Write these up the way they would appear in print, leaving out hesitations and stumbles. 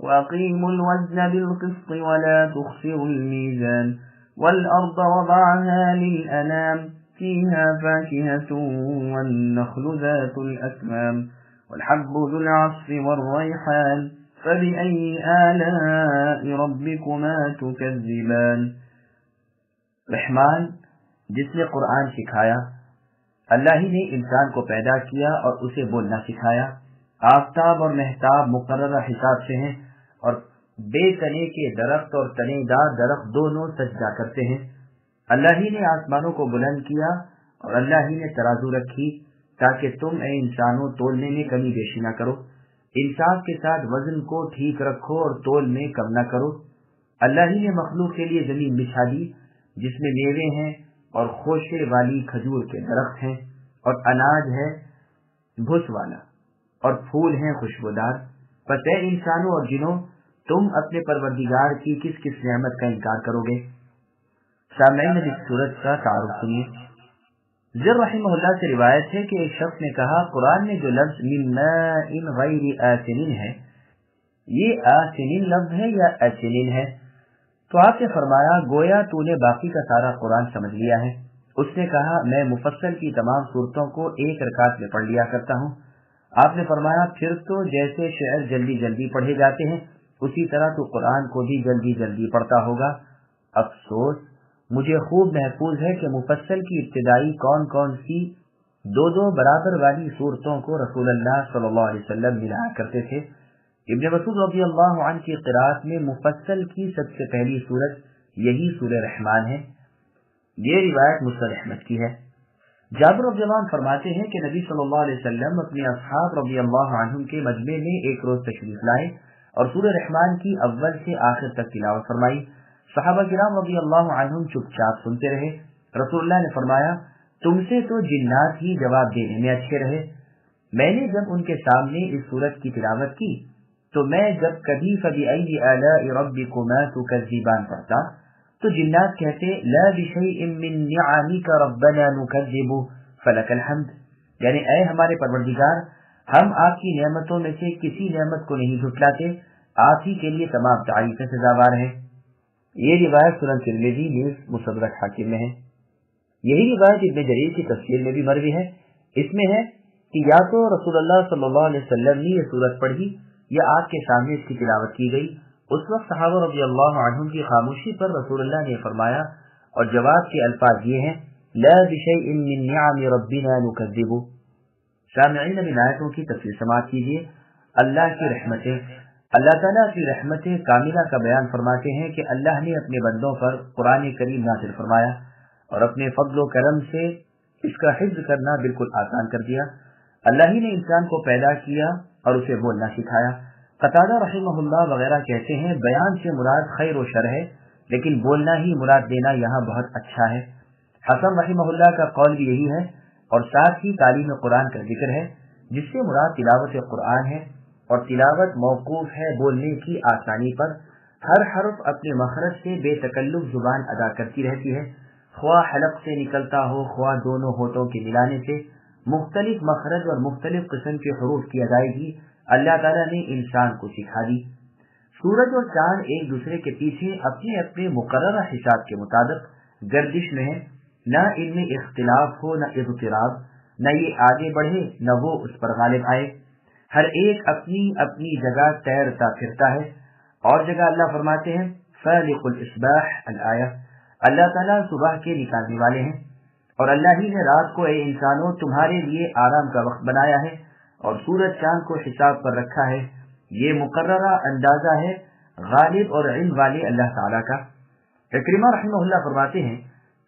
وأقيموا الوزن بالقسط ولا تخسروا الميزان والأرض وضعها للأنام فيها فاكهة والنخل ذات الأكمام والحب ذو العصف والريحان فبأي آلاء ربكما تكذبان۔ رحمان جس نے قرآن سکھایا، اللہ ہی نے انسان کو پیدا کیا اور اسے بولنا سکھایا۔ آفتاب اور مہتاب مقررہ حساب سے ہیں اور بے تنے کے درخت اور تنے دار درخت دونوں سجدہ کرتے ہیں۔ اللہ ہی نے آسمانوں کو بلند کیا اور اللہ ہی نے ترازو رکھی تاکہ تم اے انسانوں تولنے میں کمی بیشی نہ کرو۔ انصاف کے ساتھ وزن کو ٹھیک رکھو اور تول میں کم نہ کرو۔ اللہ ہی نے مخلوق کے لیے زمین بچھا دی جس میں میوے ہیں اور خوشے والی کھجور کے درخت ہیں اور اناج ہے بھس والا اور پھول ہیں خوشبودار۔ پس اے انسانوں اور جنوں تم اپنے پروردگار کی کس کس نعمت کا انکار کرو گے؟ سامعین اس سورت کا تعارف سنیے۔ زر رحمہ اللہ سے روایت ہے کہ ایک شخص نے کہا قرآن میں جو لفظ من ماء غیر آسنین ہے، یہ آسنین لفظ ہے یا آسنین ہے؟ تو آپ نے فرمایا گویا تو نے باقی کا سارا قرآن سمجھ لیا ہے۔ اس نے کہا میں مفصل کی تمام صورتوں کو ایک رکعت میں پڑھ لیا کرتا ہوں۔ آپ نے فرمایا پھر تو جیسے شعر جلدی جلدی پڑھے جاتے ہیں اسی طرح تو قرآن کو بھی جلدی جلدی پڑھتا ہوگا۔ افسوس مجھے خوب محفوظ ہے کہ مفصل کی ابتدائی کون کون سی دو برابر والی صورتوں کو رسول اللہ صلی اللہ علیہ وسلم ملایا کرتے تھے۔ ابن مسعود رضی اللہ عنہ کی قرات میں مفصل کی سب سے پہلی صورت یہی سورہ رحمان ہے۔ یہ روایت مسند احمد کی ہے۔ جابر رضی اللہ عنہ فرماتے ہیں کہ نبی صلی اللہ علیہ وسلم اپنے اصحاب رضی اللہ عنہم کے مجمع میں ایک روز تشریف لائے اور سورہ رحمان کی اول سے آخر تک تلاوت فرمائی۔ صحابہ کرام رضی اللہ عنہم چپ چاپ سنتے رہے۔ رسول اللہ نے فرمایا تم سے تو جنات ہی جواب دینے میں اچھے رہے۔ میں نے جب ان کے سامنے اس سورت کی تلاوت کی تو میں جب کبھی فبأي آلاء ربكما تكذبان پڑھتا تو جنات کہتے لا بشيء من نعمك ربنا نكذب فلك الحمد، یعنی اے ہمارے پروردگار ہم آپ کی نعمتوں میں سے کسی نعمت کو نہیں جھٹلاتے، آپ ہی کے لیے تمام تعریفیں سزاوار ہیں۔ یہ روایت سنن ترمذی نیز مستدرک حاکم میں ہے۔ یہی روایت ابن جریر کی تفسیر میں بھی مروی ہے۔ اس میں ہے کہ یا تو رسول اللہ صلی اللہ علیہ وسلم نے یہ سورت پڑھی یا آپ کے سامنے اس کی تلاوت کی گئی۔ اس وقت صحابہ رضی اللہ عنہم کی خاموشی پر رسول اللہ نے فرمایا اور جواب کے الفاظ یہ ہیں لا بشیء من نعم ربنا نکذب۔ سامعین اب آیتوں کی تفسیر سماعت کیجیے۔ اللہ کی رحمتیں، اللہ تعالیٰ کی رحمتیں کاملہ کا بیان فرماتے ہیں کہ اللہ نے اپنے بندوں پر قرآن کریم نازل فرمایا اور اپنے فضل و کرم سے اس کا حفظ کرنا بالکل آسان کر دیا۔ اللہ ہی نے انسان کو پیدا کیا اور اسے بولنا سکھایا۔ قتادہ رحمہ اللہ وغیرہ کہتے ہیں بیان سے مراد خیر و شر ہے لیکن بولنا ہی مراد دینا یہاں بہت اچھا ہے۔ حسن رحمہ اللہ کا قول بھی یہی ہے اور ساتھ ہی تعلیم قرآن کا ذکر ہے جس سے مراد تلاوت قرآن ہے اور تلاوت موقوف ہے بولنے کی آسانی پر۔ ہر حرف اپنے مخرج سے بے تکلف زبان ادا کرتی رہتی ہے، خواہ حلق سے نکلتا ہو خواہ دونوں ہونٹوں کے ملانے سے۔ مختلف مخرج اور مختلف قسم کے حروف کی ادائیگی اللہ تعالیٰ نے انسان کو سکھا دی۔ سورج اور چاند ایک دوسرے کے پیچھے اپنے اپنے مقررہ حساب کے مطابق گردش میں ہیں، نہ ان میں اختلاف ہو نہ اضطراب، نہ یہ آگے بڑھے نہ وہ اس پر غالب آئے۔ ہر ایک اپنی اپنی جگہ تیرتا پھرتا ہے۔ اور جگہ اللہ فرماتے ہیں فالق الاصباح الآیہ، اللہ تعالیٰ صبح کے نکالنے والے ہیں اور اللہ ہی نے رات کو اے انسانوں تمہارے لیے آرام کا وقت بنایا ہے اور سورج چاند کو حساب پر رکھا ہے۔ یہ مقررہ اندازہ ہے غالب اور علم والے اللہ تعالیٰ کا۔ اکرمہ رحمہ اللہ فرماتے ہیں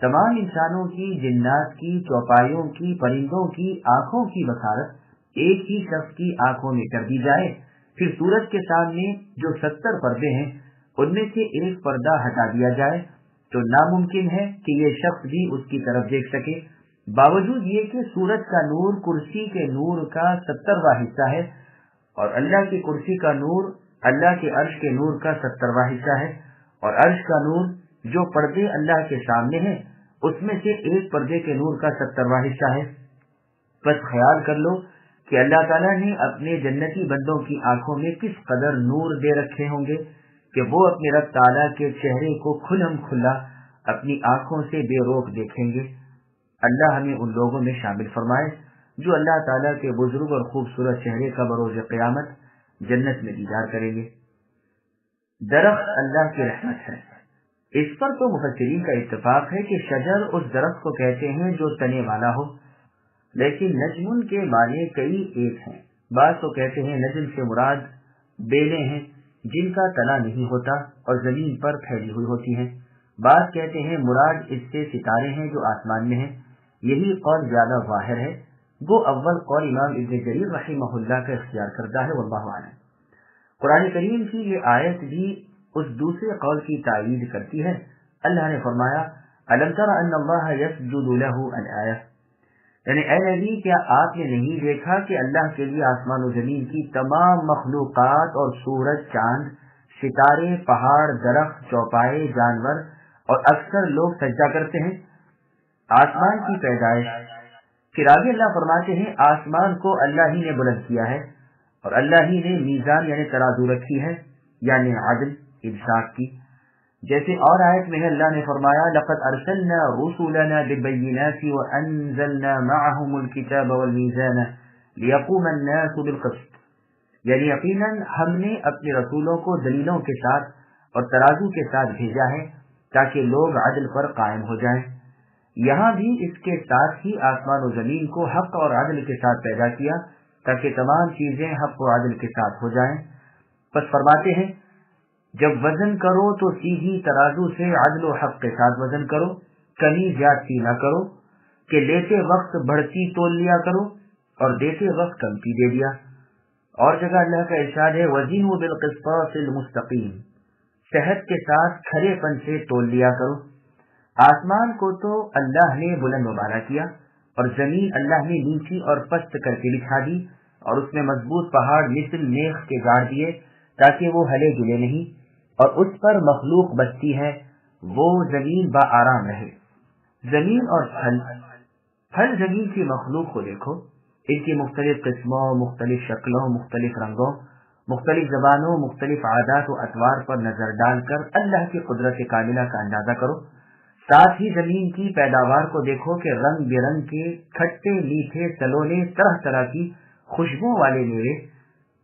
تمام انسانوں کی، جنات کی، چوپایوں کی، پرندوں کی آنکھوں کی بصارت ایک ہی شخص کی آنکھوں میں کر دی جائے، پھر سورج کے سامنے جو 70 پردے ہیں ان میں سے ایک پردہ ہٹا دیا جائے تو ناممکن ہے کہ یہ شخص بھی اس کی طرف دیکھ سکے، باوجود یہ کہ سورج کا نور کرسی کے نور کا 70واں حصہ ہے، اور اللہ کی کرسی کا نور اللہ کے عرش کے نور کا 70واں حصہ ہے، اور عرش کا نور جو پردے اللہ کے سامنے ہیں اس میں سے ایک پردے کے نور کا 70واں حصہ ہے۔ بس خیال کر لو کہ اللہ تعالیٰ نے اپنے جنتی بندوں کی آنکھوں میں کس قدر نور دے رکھے ہوں گے کہ وہ اپنے رب تعالیٰ کے چہرے کو کھلم کھلا اپنی آنکھوں سے بے روک دیکھیں گے۔ اللہ ہمیں ان لوگوں میں شامل فرمائے جو اللہ تعالیٰ کے بزرگ اور خوبصورت چہرے کا بروز قیامت جنت میں دیدار کریں گے۔ درخت اللہ کی رحمت ہے، اس پر تو مفسرین کا اتفاق ہے کہ شجر اس درخت کو کہتے ہیں جو تنے والا ہو، لیکن نجم کے معنی کئی ایک ہیں۔ بعض تو کہتے ہیں نجم سے مراد بیلیں ہیں جن کا تنا نہیں ہوتا اور زمین پر پھیلی ہوئی ہوتی ہیں، بعض کہتے ہیں مراد اس سے ستارے ہیں جو آسمان میں ہیں۔ یہی قول زیادہ ظاہر ہے، وہ اول قول امام ابن جریر رحمہ اللہ کا اختیار کرتا ہے، واللہ اعلم۔ قرآن کریم کی یہ آیت بھی اس دوسرے قول کی تائید کرتی ہے۔ اللہ نے فرمایا الم تر ان اللہ یسجد له الآیہ، یعنی اے نبی کیا آپ نے نہیں دیکھا کہ اللہ کے لیے آسمان و زمین کی تمام مخلوقات اور سورج، چاند، ستارے، پہاڑ، درخت، چوپائے، جانور اور اکثر لوگ سجدہ کرتے ہیں۔ آسمان کی پیدائش، پھر آگے اللہ فرماتے ہیں آسمان کو اللہ ہی نے بلند کیا ہے اور اللہ ہی نے میزان یعنی ترازو رکھی ہے، یعنی عدل انصاف کی۔ جیسے اور آیت میں اللہ نے فرمایا لقد ارسلنا رسلنا بالبينات وانزلنا معهم الكتاب والميزان ليقوم الناس بالقسط، یعنی یقیناً ہم نے اپنے رسولوں کو دلیلوں کے ساتھ اور ترازو کے ساتھ بھیجا ہے تاکہ لوگ عدل پر قائم ہو جائیں۔ یہاں بھی اس کے ساتھ ہی آسمان و زمین کو حق اور عدل کے ساتھ پیدا کیا تاکہ تمام چیزیں حق و عدل کے ساتھ ہو جائیں۔ بس فرماتے ہیں جب وزن کرو تو سیدھی ترازو سے عدل و حق کے ساتھ وزن کرو، کمی زیادتی نہ کرو کہ لیتے وقت بڑھتی تول لیا کرو اور دیتے وقت کمتی دے دیا۔ اور جگہ اللہ کا ارشاد ہے وزنوا بالقسطاس المستقیم، صحت کے ساتھ کھرے پن سے تول لیا کرو۔ آسمان کو تو اللہ نے بلند و بالا کیا اور زمین اللہ نے نیچی اور پست کر کے بچھا دی اور اس میں مضبوط پہاڑ مثل میخ کے گاڑ دیے تاکہ وہ ہلے جلے نہیں، اور اس پر مخلوق بستی ہے وہ زمین با آرام رہے۔ زمین اور پھل زمین کی مخلوق کو دیکھو، ان کی مختلف قسموں، مختلف شکلوں، مختلف رنگوں، مختلف زبانوں، مختلف عادات و اطوار پر نظر ڈال کر اللہ کی قدرت کاملہ کا اندازہ کرو۔ ساتھ ہی زمین کی پیداوار کو دیکھو کہ رنگ برنگ کے کھٹے میٹھے سلونے، طرح طرح کی خوشبو والے میوے،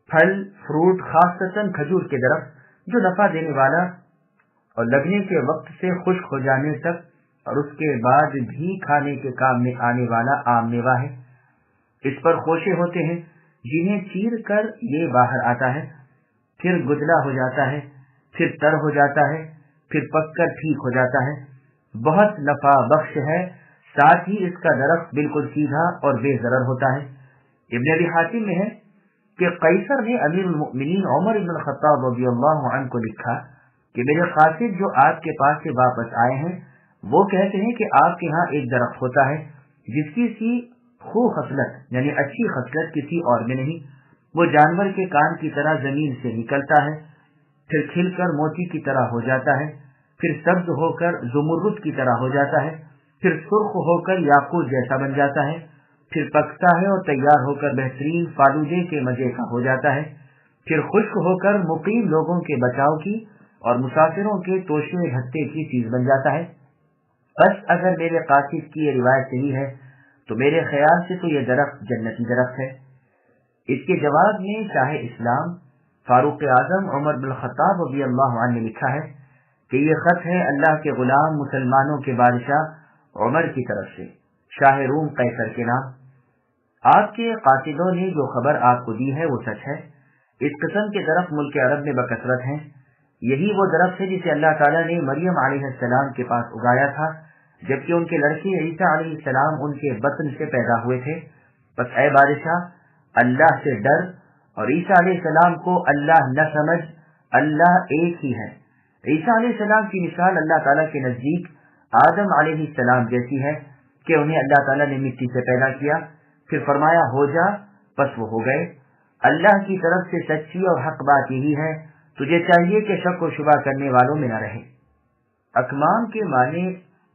پھل، فروٹ، خاصتاً کھجور کے درخت جو نفع دینے والا اور لگنے کے وقت سے خشک ہو جانے تک اور اس کے بعد بھی کھانے کے کام میں آنے والا عام میوہ ہے۔ اس پر خوشے ہوتے ہیں جنہیں چیر کر یہ باہر آتا ہے، پھر گدلا ہو جاتا ہے، پھر تر ہو جاتا ہے، پھر پک کر ٹھیک ہو جاتا ہے، بہت نفع بخش ہے۔ ساتھ ہی اس کا درخت بالکل سیدھا اور بے ضرر ہوتا ہے۔ ابن ابی حاتم میں ہے کہ قیصر نے امیر المؤمنین عمر بن الخطاب رضی اللہ عنہ کو لکھا کہ میرے قاصد جو آپ کے پاس سے واپس آئے ہیں وہ کہتے ہیں کہ آپ کے ہاں ایک درخت ہوتا ہے جس کی سی خوب خصلت یعنی اچھی خصلت کسی اور میں نہیں، وہ جانور کے کان کی طرح زمین سے نکلتا ہے، پھر کھل کر موتی کی طرح ہو جاتا ہے، پھر سبز ہو کر زمرد کی طرح ہو جاتا ہے، پھر سرخ ہو کر یاقوت جیسا بن جاتا ہے، پھر پکتا ہے اور تیار ہو کر بہترین فالوجے کے مزے کا ہو جاتا ہے، پھر خشک ہو کر مقیم لوگوں کے بچاؤ کی اور مسافروں کے توشے بھتے کی چیز بن جاتا ہے۔ بس اگر میرے قاصد کی یہ روایت صحیح ہے تو میرے خیال سے تو یہ درخت جنتی درخت ہے۔ اس کے جواب میں شاہ اسلام فاروق اعظم عمر بن الخطاب رضی اللہ عنہ نے لکھا ہے کہ یہ خط ہے اللہ کے غلام مسلمانوں کے بادشاہ عمر کی طرف سے شاہ روم قیصر کے نام۔ آپ کے قاصدوں نے جو خبر آپ کو دی ہے وہ سچ ہے۔ اس قسم کے درخت ملک عرب میں بکثرت ہیں۔ یہی وہ درخت ہے جسے اللہ تعالیٰ نے مریم علیہ السلام کے پاس اگایا تھا جبکہ ان کے لڑکے عیسیٰ علیہ السلام ان کے بطن سے پیدا ہوئے تھے۔ بس اے بادشاہ اللہ سے ڈر اور عیسیٰ علیہ السلام کو اللہ نہ سمجھ، اللہ ایک ہی ہے، عیسیٰ علیہ السلام کی مثال اللہ تعالیٰ کے نزدیک آدم علیہ السلام جیسی ہے کہ انہیں اللہ تعالیٰ نے مٹی سے پیدا کیا، پھر فرمایا ہو جا، بس وہ ہو گئے۔ اللہ کی طرف سے سچی اور حق بات یہی ہے، تجھے چاہیے کہ شک و شبہ کرنے والوں میں نہ رہے۔ اکمام کے معنی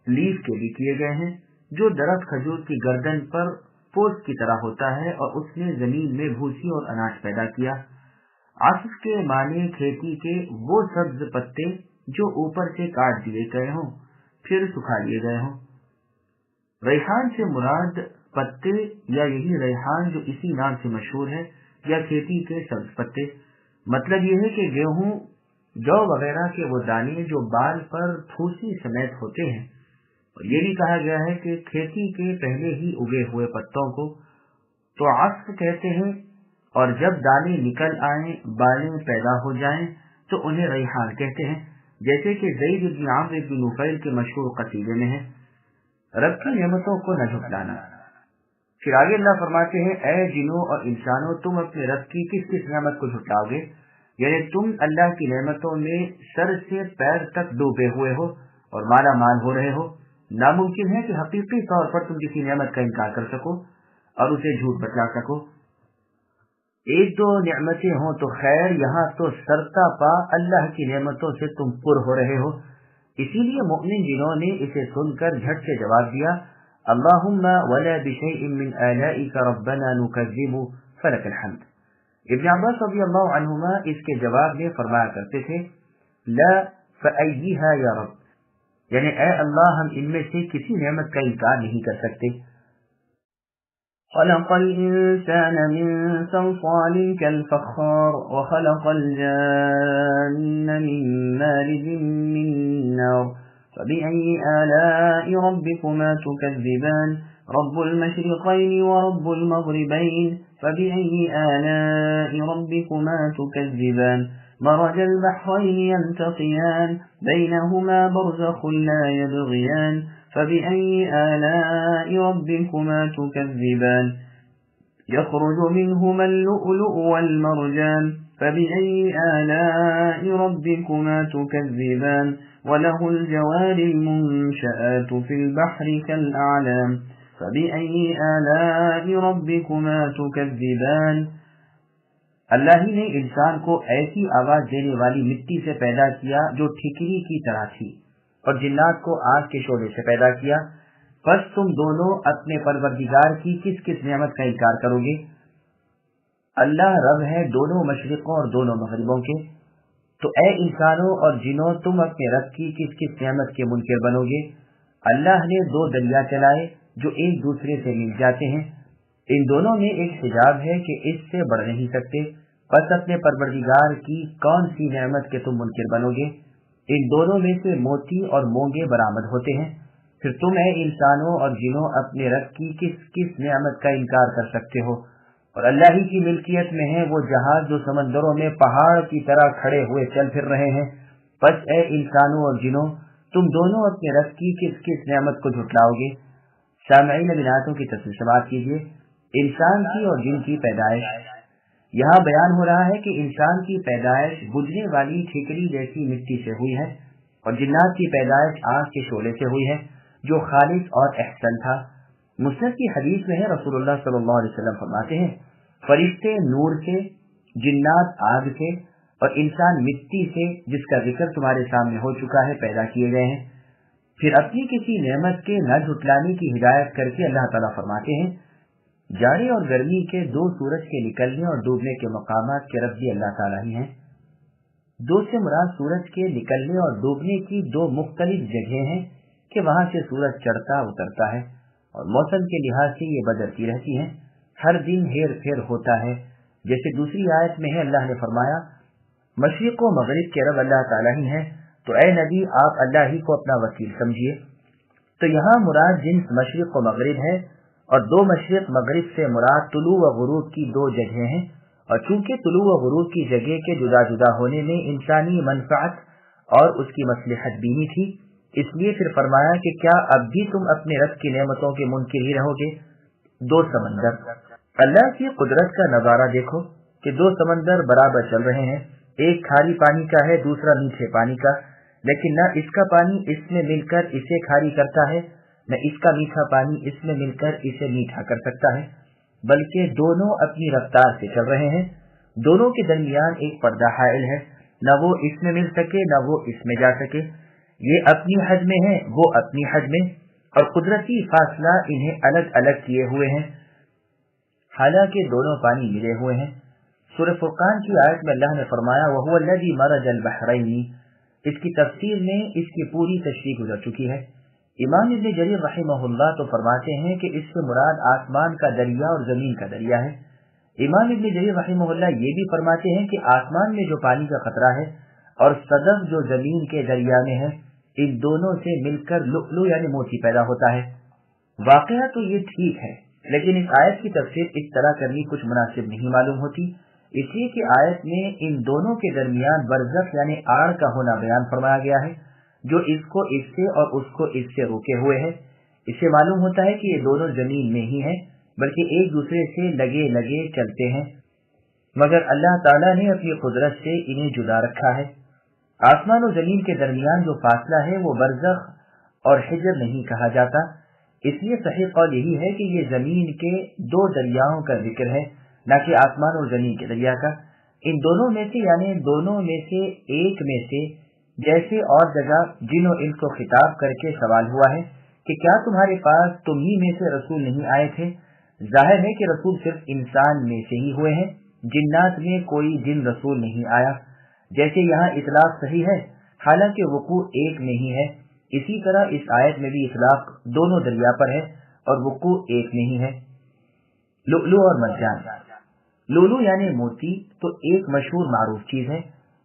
لیف کے بھی کیے گئے ہیں، جو درخت کھجور کی گردن پر پوست کی طرح ہوتا ہے اور اس نے زمین میں بھوسی اور اناج پیدا کیا۔ عصف کے معنی کھیتی کے وہ سبز پتے جو اوپر سے کاٹ دیے گئے ہوں پھر سکھا لیے گئے ہوں۔ ریحان سے مراد پتے یا یہی ریحان جو اسی نام سے مشہور ہے، یا کھیتی کے سبز پتے۔ مطلب یہ ہے کہ گیہوں، جو وغیرہ کے وہ دانے جو بال پر پھوسی سمیت ہوتے ہیں، اور یہ بھی کہا گیا ہے کہ کھیتی کے پہلے ہی اگے ہوئے پتوں کو تو عصف کہتے ہیں، اور جب دانے نکل آئیں، بالیں پیدا ہو جائیں تو انہیں ریحان کہتے ہیں، جیسے کہ زید بن عمرو بن نفیل کے مشہور قصیدے میں ہے، رب کی نعمتوں کو نہ جھٹلانا۔ پھر آگے اللہ فرماتے ہیں، اے جنوں اور انسانوں، تم اپنے رب کی کس کس نعمت کو جھٹلاؤ گے؟ یعنی تم اللہ کی نعمتوں میں سر سے پیر تک ڈوبے ہوئے ہو اور مالا مال ہو رہے ہو۔ ناممکن ہے کہ حقیقی طور پر تم کسی نعمت کا انکار کر سکو اور اسے جھوٹ بتلا سکو۔ ایک دو نعمتیں ہوں تو خیر، یہاں تو سرتا پا اللہ کی نعمتوں سے تم پر ہو رہے ہو۔ اسی لیے مؤمن جنہوں نے اسے سن کر جھٹ سے جواب دیا، اللہم ولا بشیء من آلائک ربنا نکذب فلک الحمد۔ ابن عباس رضی اللہ عنہما اس کے جواب میں فرمایا کرتے تھے، لا فأیہا یا رب، یعنی اے اللہ ہم ان میں سے کسی نعمت کا انکار نہیں کر سکتے۔ خلق الإنسان من صلصال كالفخار وخلق الجان من مارج من نار فبأي آلاء ربكما تكذبان رب المشرقين ورب المغربين فبأي آلاء ربكما تكذبان مرج البحرين يلتقيان بينهما برزخ لا يبغيان فبأي آلاء ربكما تكذبان يخرج منهما اللؤلؤ والمرجان فبأي آلاء ربكما تكذبان وله الجوار المنشآت في البحر كالأعلام فبأي آلاء ربكما تكذبان۔ اللہ ہی نے انسان کو ایسی آواز دینے والی مٹی سے پیدا کیا جو ٹھیکری کی طرح تھی، اور جنات کو آگ کے شعلے سے پیدا کیا۔ پس تم دونوں اپنے پروردگار کی کس کس نعمت کا انکار کرو گے؟ اللہ رب ہے دونوں مشرقوں اور دونوں مغربوں کے، تو اے انسانوں اور جنوں تم اپنے رب کی کس کس نعمت کے منکر بنو گے؟ اللہ نے دو دریا چلائے جو ایک دوسرے سے مل جاتے ہیں، ان دونوں میں ایک حجاب ہے کہ اس سے بڑھ نہیں سکتے، پس اپنے پروردگار کی کون سی نعمت کے تم منکر بنو گے؟ ان دونوں میں سے موتی اور مونگے برآمد ہوتے ہیں، پھر تم اے انسانوں اور جنوں اپنے رب کی کس کس نعمت کا انکار کر سکتے ہو؟ اور اللہ ہی کی ملکیت میں ہے وہ جہاز جو سمندروں میں پہاڑ کی طرح کھڑے ہوئے چل پھر رہے ہیں۔ پس اے انسانوں اور جنوں تم دونوں اپنے رب کی کس کس نعمت کو جھٹلاؤ گے؟ سامعین اب آیتوں کی تفصیل سماعت کیجیے۔ انسان کی اور جن کی پیدائش، یہاں بیان ہو رہا ہے کہ انسان کی پیدائش بجھنے والی ٹھیکری جیسی مٹی سے ہوئی ہے، اور جنات کی پیدائش آگ کے شعلے سے ہوئی ہے جو خالص اور احسن تھا۔ مسند کی حدیث میں ہے، رسول اللہ صلی اللہ علیہ وسلم فرماتے ہیں، فرشتے نور سے، جنات آگ سے اور انسان مٹی سے، جس کا ذکر تمہارے سامنے ہو چکا ہے، پیدا کیے گئے ہیں۔ پھر اپنی کسی نعمت کے نہ جھٹلانے کی ہدایت کر کے اللہ تعالیٰ فرماتے ہیں، جاڑے اور گرمی کے دو سورج کے نکلنے اور ڈوبنے کے مقامات کے رب بھی اللہ تعالیٰ ہی ہیں۔ دو سے مراد سورج کے نکلنے اور ڈوبنے کی دو مختلف جگہیں ہیں کہ وہاں سے سورج چڑھتا اترتا ہے، اور موسم کے لحاظ سے یہ بدلتی رہتی ہیں، ہر دن ہیر پھیر ہوتا ہے۔ جیسے دوسری آیت میں ہے، اللہ نے فرمایا، مشرق و مغرب کے رب اللہ تعالیٰ ہی ہیں، تو اے نبی آپ اللہ ہی کو اپنا وکیل سمجھیے۔ تو یہاں مراد جنس مشرق و مغرب ہے، اور دو مشرق مغرب سے مراد طلوع و غروب کی دو جگہیں ہیں، اور چونکہ طلوع و غروب کی جگہ کے جدا جدا ہونے میں انسانی منفعت اور اس کی مصلحت بینی تھی، اس لیے پھر فرمایا کہ کیا اب بھی تم اپنے رب کی نعمتوں کے منکر ہی رہو گے؟ دو سمندر، اللہ کی قدرت کا نظارہ دیکھو کہ دو سمندر برابر چل رہے ہیں، ایک کھاری پانی کا ہے، دوسرا میٹھے پانی کا، لیکن نہ اس کا پانی اس میں مل کر اسے کھاری کرتا ہے، نہ اس کا میٹھا پانی اس میں مل کر اسے میٹھا کر سکتا ہے، بلکہ دونوں اپنی رفتار سے چل رہے ہیں، دونوں کے درمیان ایک پردہ حائل ہے، نہ وہ اس میں مل سکے نہ وہ اس میں جا سکے، یہ اپنی حد میں ہے وہ اپنی حد میں، اور قدرتی فاصلہ انہیں الگ الگ کیے ہوئے ہیں، حالانکہ دونوں پانی ملے ہوئے ہیں۔ سورہ فرقان کی آیت میں اللہ نے فرمایا وَهُوَ الَّذِي مَرَجَ الْبَحْرَيْنِ، اس کی تفسیر میں اس کی پوری تشریح گزر چکی ہے۔ امام ابن جریر رحمہ اللہ تو فرماتے ہیں کہ اس سے مراد آسمان کا دریا اور زمین کا دریا ہے۔ امام ابن جریر رحمہ اللہ یہ بھی فرماتے ہیں کہ آسمان میں جو پانی کا قطرہ ہے اور صدف جو زمین کے دریا میں ہے، ان دونوں سے مل کر لؤلؤ یعنی موتی پیدا ہوتا ہے۔ واقعہ تو یہ ٹھیک ہے، لیکن اس آیت کی تفسیر اس طرح کرنی کچھ مناسب نہیں معلوم ہوتی، اس لیے کہ آیت میں ان دونوں کے درمیان برزخ یعنی آڑ کا ہونا بیان فرمایا گیا ہے، جو اس کو اس سے اور اس کو اس سے روکے ہوئے ہے۔ اس سے معلوم ہوتا ہے کہ یہ دونوں زمین میں ہی ہیں، بلکہ ایک دوسرے سے لگے لگے چلتے ہیں، مگر اللہ تعالیٰ نے اپنی قدرت سے انہیں جدا رکھا ہے۔ آسمان و زمین کے درمیان جو فاصلہ ہے وہ برزخ اور حجر نہیں کہا جاتا، اس لیے صحیح قول یہی ہے کہ یہ زمین کے دو دریاؤں کا ذکر ہے، نہ کہ آسمان اور زمین کے دریا کا۔ ان دونوں میں سے یعنی دونوں میں سے ایک میں سے، جیسے اور جگہ جن و انس کو خطاب کر کے سوال ہوا ہے کہ کیا تمہارے پاس تم ہی میں سے رسول نہیں آئے تھے؟ ظاہر ہے کہ رسول صرف انسان میں سے ہی ہوئے ہیں، جنات میں کوئی جن رسول نہیں آیا۔ جیسے یہاں اطلاق صحیح ہے حالانکہ وقوع ایک میں ہی ہے، اسی طرح اس آیت میں بھی اطلاق دونوں دریا پر ہے اور وقوع ایک میں ہی ہے۔ لؤلؤ اور مرجان، لؤلؤ یعنی موتی تو ایک مشہور معروف چیز ہے،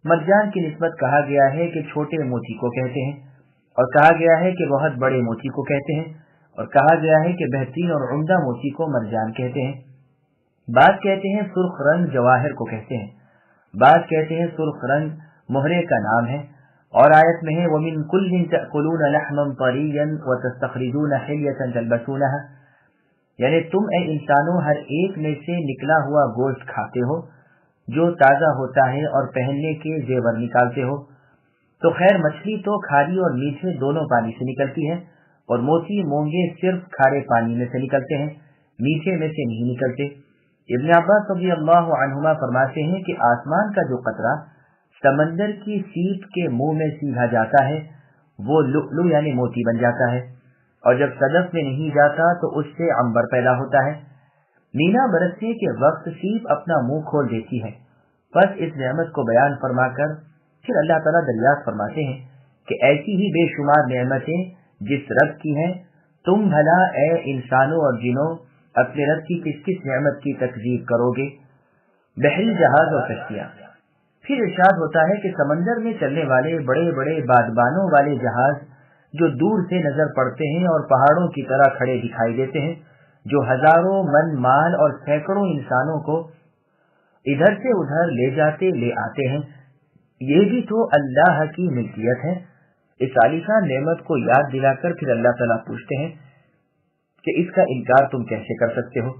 مرجان کی نسبت کہا گیا ہے کہ چھوٹے موتی کو کہتے ہیں، اور کہا گیا ہے کہ بہت بڑے موتی کو کہتے ہیں، اور کہا گیا ہے کہ بہترین اور عمدہ موتی کو مرجان کہتے ہیں۔ بعض کہتے ہیں سرخ رنگ جواہر کو کہتے ہیں، بعض کہتے ہیں سرخ رنگ مہرے کا نام ہے، اور آیت میں ہے وَمِن كُلٍّ تَأْكُلُونَ لَحْمًا طَرِيًّا وَتَسْتَخْرِجُونَ حِلْيَةً تَلْبَسُونَهَا، یعنی تم اے انسانوں ہر ایک میں سے نکلا ہوا گوشت کھاتے ہو جو تازہ ہوتا ہے اور پہننے کے زیور نکالتے ہو۔ تو خیر مچھلی تو کھاری اور میٹھے دونوں پانی سے نکلتی ہے، اور موتی مونگے صرف کھارے پانی میں سے نکلتے ہیں، میٹھے میں سے نہیں نکلتے۔ ابن عباس رضی اللہ عنہما فرماتے ہیں کہ آسمان کا جو قطرہ سمندر کی سیپ کے منہ میں سیدھا جاتا ہے وہ لؤلؤ یعنی موتی بن جاتا ہے، اور جب صدف میں نہیں جاتا تو اس سے عنبر پیدا ہوتا ہے۔ مینا برسنے کے وقت سیپ اپنا منہ کھول دیتی ہے، بس اس نعمت کو بیان فرما کر پھر اللہ تعالیٰ دریافت فرماتے ہیں کہ ایسی ہی بے شمار نعمتیں جس رب کی ہیں، تم بھلا اے انسانوں اور جنوں اپنے رب کی کس کس نعمت کی تکذیب کرو گے۔ بحری جہاز اور کشتیاں، پھر ارشاد ہوتا ہے کہ سمندر میں چلنے والے بڑے بڑے بادبانوں والے جہاز جو دور سے نظر پڑتے ہیں اور پہاڑوں کی طرح کھڑے دکھائی دیتے ہیں، جو ہزاروں من مال اور سینکڑوں انسانوں کو ادھر سے ادھر لے جاتے لے آتے ہیں، یہ بھی تو اللہ کی ملکیت ہے۔ اس عالیشان نعمت کو یاد دلا کر پھر اللہ تعالیٰ پوچھتے ہیں کہ اس کا انکار تم کیسے کر سکتے ہو۔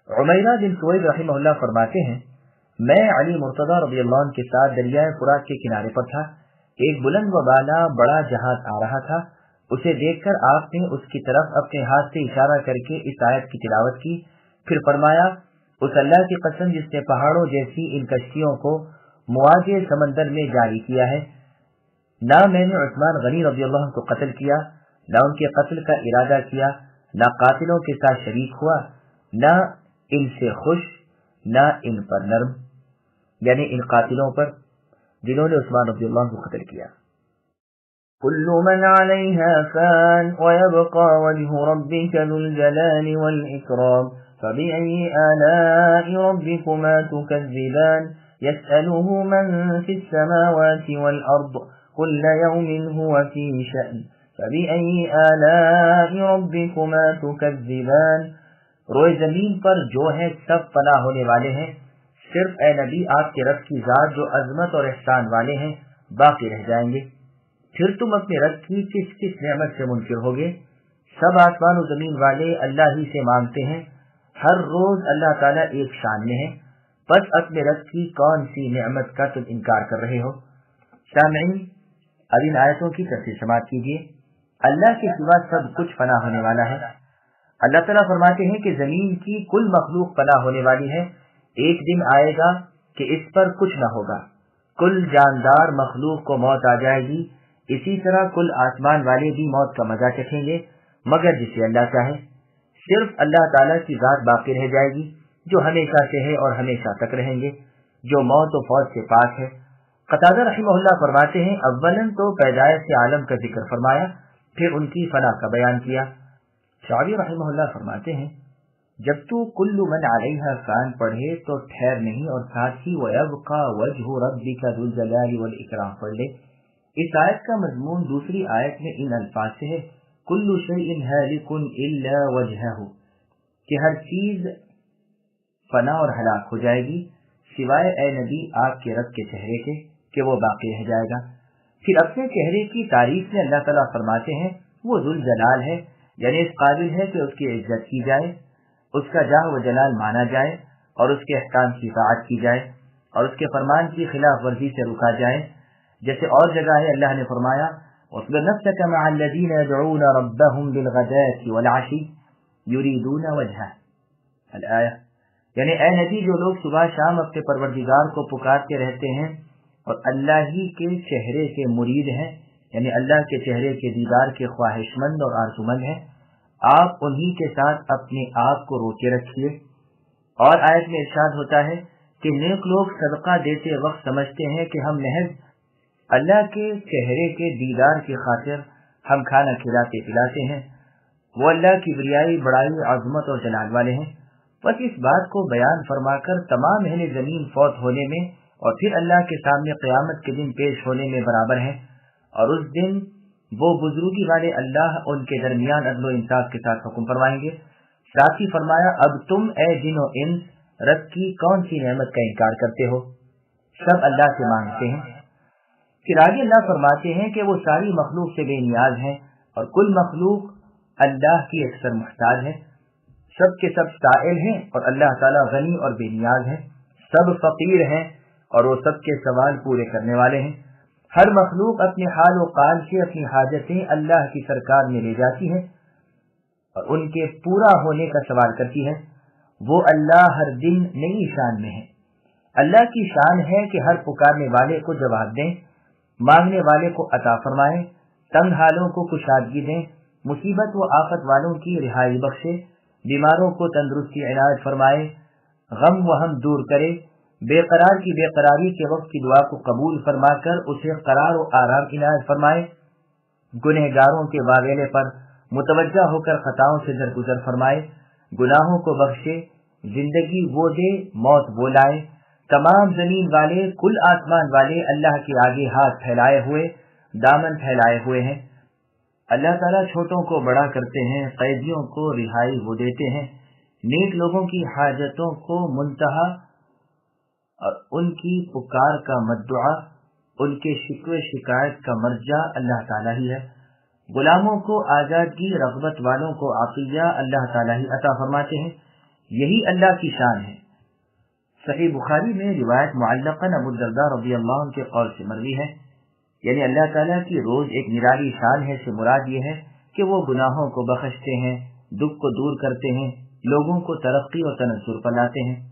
عمیرہ بن سوید رحمہ اللہ فرماتے ہیں میں علی مرتضی رضی اللہ عنہ کے ساتھ دریائے فرات کے کنارے پر تھا، ایک بلند و بالا بڑا جہاز آ رہا تھا، اسے دیکھ کر آپ نے اس کی طرف اپنے ہاتھ سے اشارہ کر کے اس آیت کی تلاوت کی، پھر فرمایا اس اللہ کی قسم جس نے پہاڑوں جیسی ان کشتیوں کو مواجہ سمندر میں جاری کیا ہے، نہ میں نے عثمان غنی رضی اللہ عنہ کو قتل کیا، نہ ان کے قتل کا ارادہ کیا، نہ قاتلوں کے ساتھ شریک ہوا، نہ ان سے خوش نہ ان پر نرم، یعنی ان قاتلوں پر جنہوں نے عثمان رضی اللہ عنہ کو قتل کیا۔ كل من عليها فان ويبقى وجه ربك ذو الجلال والإكرام فبأي آلاء ربكما تكذبان يسأله من في السماوات والأرض كل يوم هو في شأن فبأي آلاء ربكما تكذبان، روئے زمین پر جو ہے سب فنا ہونے والے ہیں، صرف اے نبی آپ کے رب کی ذات جو عظمت اور احسان والے ہیں باقی رہ جائیں گے۔ پھر تم اپنے رب کی کس کس نعمت سے منکر ہوگے؟ سب آسمان و زمین والے اللہ ہی سے مانگتے ہیں، ہر روز اللہ تعالیٰ ایک شان میں ہے، بس اپنے رب کی کون سی نعمت کا تم انکار کر رہے ہو؟ سامعین، اب ان آیتوں کی تفصیل سماعت کیجیے۔ اللہ کے سوا سب کچھ فنا ہونے والا ہے۔ اللہ تعالیٰ فرماتے ہیں کہ زمین کی کل مخلوق فنا ہونے والی ہے، ایک دن آئے گا کہ اس پر کچھ نہ ہوگا، کل جاندار مخلوق کو موت آ جائے گی، اسی طرح کل آسمان والے بھی موت کا مزہ چکھیں گے مگر جسے اللہ چاہے۔ صرف اللہ تعالیٰ کی ذات باقی رہ جائے گی جو ہمیشہ سے ہے اور ہمیشہ تک رہیں گے، جو موت و فوت سے پاک ہے۔ قتادہ رحمہ اللہ فرماتے ہیں اولاً تو پیدائش عالم کا ذکر فرمایا، پھر ان کی فنا کا بیان کیا۔ شعبی رحمہ اللہ فرماتے ہیں جب تو کل من علیہ فان پڑھے تو ٹھہر نہیں اور ساتھ ہی وَيَبْقَى وَجْهُ رَبِّكَ ذُو الْجَلَالِ وَالْإِكْرَامِ پڑھ لے۔ اس آیت کا مضمون دوسری آیت میں ان الفاظ سے ہے کل شیء ہالک الا وجہہ، کہ ہر چیز فنا اور ہلاک ہو جائے گی سوائے اے نبی آپ کے رب کے چہرے کے کہ وہ باقی رہ جائے گا۔ پھر اپنے چہرے کی تعریف میں اللہ تعالیٰ فرماتے ہیں وہ ذو الجلال ہے، یعنی اس قابل ہے کہ اس کی عزت کی جائے، اس کا جاہ و جلال مانا جائے اور اس کے احکام کی اطاعت کی جائے اور اس کے فرمان کی خلاف ورزی سے رکا جائے۔ جیسے اور جگہ ہے اللہ نے فرمایا وَاصْبِرْ نَفْسَكَ مَعَ الَّذِينَ يَدْعُونَ رَبَّهُمْ بِالْغَدَاةِ وَالْعَشِيِّ يُرِيدُونَ وَجْهَهُ الآیہ، یعنی اے نبی جو لوگ صبح شام اپنے پروردگار کو پکارتے رہتے ہیں اور اللہ ہی کے چہرے کے مرید ہیں، یعنی اللہ کے چہرے کے دیدار کے خواہش مند اور آرزومند ہیں، آپ انہی کے ساتھ اپنے آپ کو روکے رکھیے۔ اور آیت میں ارشاد ہوتا ہے کہ نیک لوگ صدقہ دیتے وقت سمجھتے ہیں کہ ہم محض اللہ کے چہرے کے دیدار کی خاطر ہم کھانا کھلاتے پلاتے ہیں، وہ اللہ کی بریائی بڑائی عظمت اور جلال والے ہیں۔ بس اس بات کو بیان فرما کر تمام اہل زمین فوت ہونے میں اور پھر اللہ کے سامنے قیامت کے دن پیش ہونے میں برابر ہیں، اور اس دن وہ بزرگی والے اللہ ان کے درمیان عدل و انصاف کے ساتھ حکم فرمائیں گے۔ ساتھ ہی فرمایا اب تم اے جن و انس رب کی کون سی نعمت کا انکار کرتے ہو، سب اللہ سے مانگتے ہیں۔ پھر آگے اللہ فرماتے ہیں کہ وہ ساری مخلوق سے بے نیاز ہیں اور کل مخلوق اللہ کی اکثر محتاج ہے، سب کے سب سائل ہیں اور اللہ تعالیٰ غنی اور بے نیاز ہیں، سب فقیر ہیں اور وہ سب کے سوال پورے کرنے والے ہیں۔ ہر مخلوق اپنے حال و قال سے اپنی حاجتیں اللہ کی سرکار میں لے جاتی ہے اور ان کے پورا ہونے کا سوال کرتی ہے۔ وہ اللہ ہر دن نئی شان میں ہے۔ اللہ کی شان ہے کہ ہر پکارنے والے کو جواب دیں، مانگنے والے کو عطا فرمائے، تنگ حالوں کو کشادگی دیں، مصیبت و آفت والوں کی رہائی بخشے، بیماروں کو تندرستی عنایت فرمائے، غم و ہم دور کرے، بے قرار کی بے قراری کے وقت کی دعا کو قبول فرما کر اسے قرار و آرام عنایت فرمائے، گنہگاروں کے واویلے پر متوجہ ہو کر خطاؤں سے درگزر فرمائے، گناہوں کو بخشے، زندگی وہ دے موت وہ لائے۔ تمام زمین والے کل آسمان والے اللہ کے آگے ہاتھ پھیلائے ہوئے دامن پھیلائے ہوئے ہیں۔ اللہ تعالیٰ چھوٹوں کو بڑا کرتے ہیں، قیدیوں کو رہائی وہ دیتے ہیں، نیک لوگوں کی حاجتوں کو منتہا اور ان کی پکار کا مدعا، ان کے شکوے شکایت کا مرجع اللہ تعالیٰ ہی ہے۔ غلاموں کو آزادگی، رغبت والوں کو عطیہ اللہ تعالیٰ ہی عطا فرماتے ہیں، یہی اللہ کی شان ہے۔ صحیح بخاری میں روایت معلقاً ابو الدرداء رضی اللہ عنہ کے قول سے مروی ہے، یعنی اللہ تعالیٰ کی روز ایک نرالی شان ہے سے مراد یہ ہے کہ وہ گناہوں کو بخشتے ہیں، دکھ کو دور کرتے ہیں، لوگوں کو ترقی اور تنزل پر لاتے ہیں۔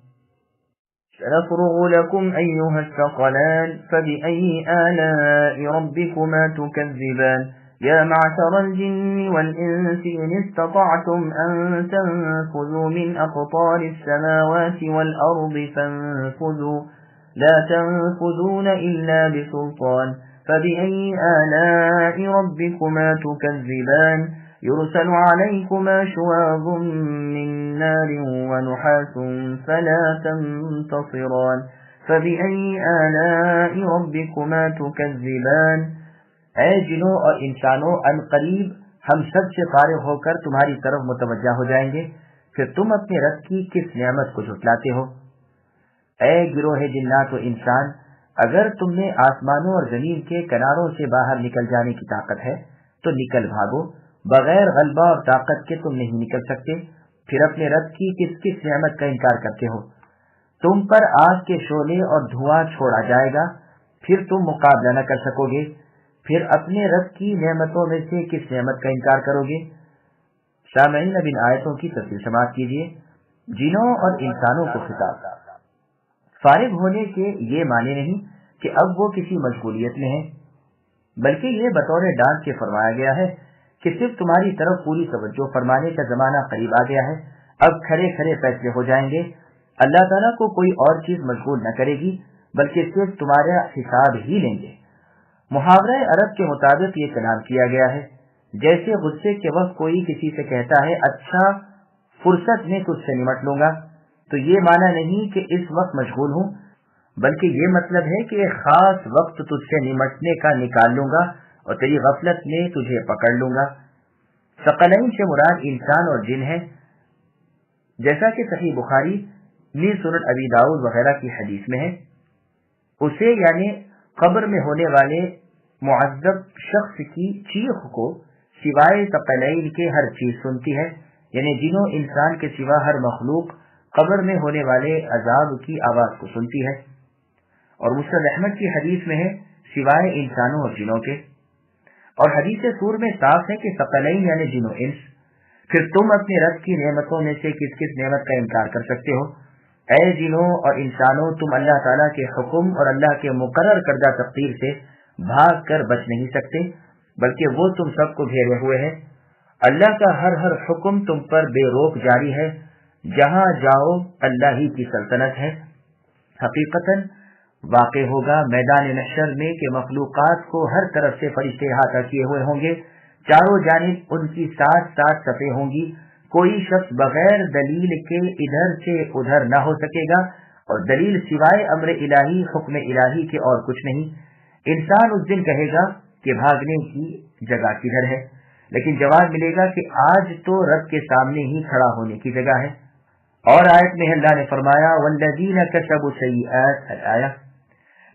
سنفرغ لكم أيها الثقلان فبأي آلاء ربكما تكذبان يا معشر الجن والإنس إن استطعتم أن تنفذوا من أقطار السماوات والأرض فانفذوا لا تنفذون إلا بسلطان فبأي آلاء ربكما تكذبان يرسل عليكما شواظ من نار ونحاس فلا تنتصران فبأي آلاء ربكما تكذبان اے جنوں اور انسانوں ان قریب ہم سب سے فارغ ہو کر تمہاری طرف متوجہ ہو جائیں گے، پھر تم اپنے رب کی کس نعمت کو جھٹلاتے ہو؟ اے گروہ جنات و انسان، اگر تم نے آسمانوں اور زمین کے کناروں سے باہر نکل جانے کی طاقت ہے تو نکل بھاگو، بغیر غلبہ اور طاقت کے تم نہیں نکل سکتے، پھر اپنے رب کی کس کس نعمت کا انکار کرتے ہو؟ تم پر آگ کے شعلے اور دھواں چھوڑا جائے گا، پھر تم مقابلہ نہ کر سکو گے، پھر اپنے رب کی نعمتوں میں سے کس نعمت کا انکار کرو گے؟ سامعین، اب ان آیتوں کی تفصیل سماعت کیجیے۔ جنوں اور انسانوں کو خطاب۔ فارغ ہونے کے یہ معنی نہیں کہ اب وہ کسی مشغولیت میں ہیں، بلکہ یہ بطور ڈانٹ کے فرمایا گیا ہے کہ صرف تمہاری طرف پوری توجہ فرمانے کا زمانہ قریب آ گیا ہے، اب کھڑے کھڑے فیصلے ہو جائیں گے۔ اللہ تعالیٰ کو کوئی اور چیز مشغول نہ کرے گی، بلکہ صرف تمہارا حساب ہی لیں گے۔ محاورہ عرب کے مطابق یہ کلام کیا گیا ہے جیسے غصے کے وقت کوئی کسی سے کہتا ہے اچھا فرصت میں تجھ سے نمٹ لوں گا، تو یہ معنی نہیں کہ اس وقت مشغول ہوں، بلکہ یہ مطلب ہے کہ ایک خاص وقت تجھ سے نمٹنے کا نکال لوں گا اور تیری غفلت میں تجھے پکڑ لوں گا۔ ثقلین سے مراد انسان اور جن ہے، جیسا کہ صحیح بخاری، سنن ابی داؤد وغیرہ کی حدیث میں ہے۔ اسے یعنی قبر میں ہونے والے معذب شخص کی چیخ کو سوائے ثقلین کے ہر چیز سنتی ہے، یعنی جنوں انسان کے سوا ہر مخلوق قبر میں ہونے والے عذاب کی آواز کو سنتی ہے۔ اور مسند احمد کی حدیث میں ہے سوائے انسانوں اور جنوں کے۔ اور حدیث سور میں صاف ہے کہ ثقلین یعنی جنوں انس۔ پھر تم اپنے رب کی نعمتوں میں سے کس کس نعمت کا انکار کر سکتے ہو؟ اے جنوں اور انسانوں، تم اللہ تعالیٰ کے حکم اور اللہ کے مقرر کردہ تقدیر سے بھاگ کر بچ نہیں سکتے، بلکہ وہ تم سب کو گھیرے ہوئے ہے۔ اللہ کا ہر حکم تم پر بے روک جاری ہے، جہاں جاؤ اللہ ہی کی سلطنت ہے۔ حقیقتاً واقع ہوگا میدان محشر میں کہ مخلوقات کو ہر طرف سے فرشتے احاطہ کیے ہوئے ہوں گے، چاروں جانب ان کی ساتھ صفیں ہوں گی، کوئی شخص بغیر دلیل کے ادھر سے ادھر نہ ہو سکے گا، اور دلیل سوائے امر الہی، حکم الہی کے اور کچھ نہیں۔ انسان اس دن کہے گا کہ بھاگنے کی جگہ کدھر ہے، لیکن جواب ملے گا کہ آج تو رب کے سامنے ہی کھڑا ہونے کی جگہ ہے۔ اور آیت میں اللہ نے فرمایا وَالَّذِينَ كَسَبُوا السَّيِّئَاتِ الآیہ،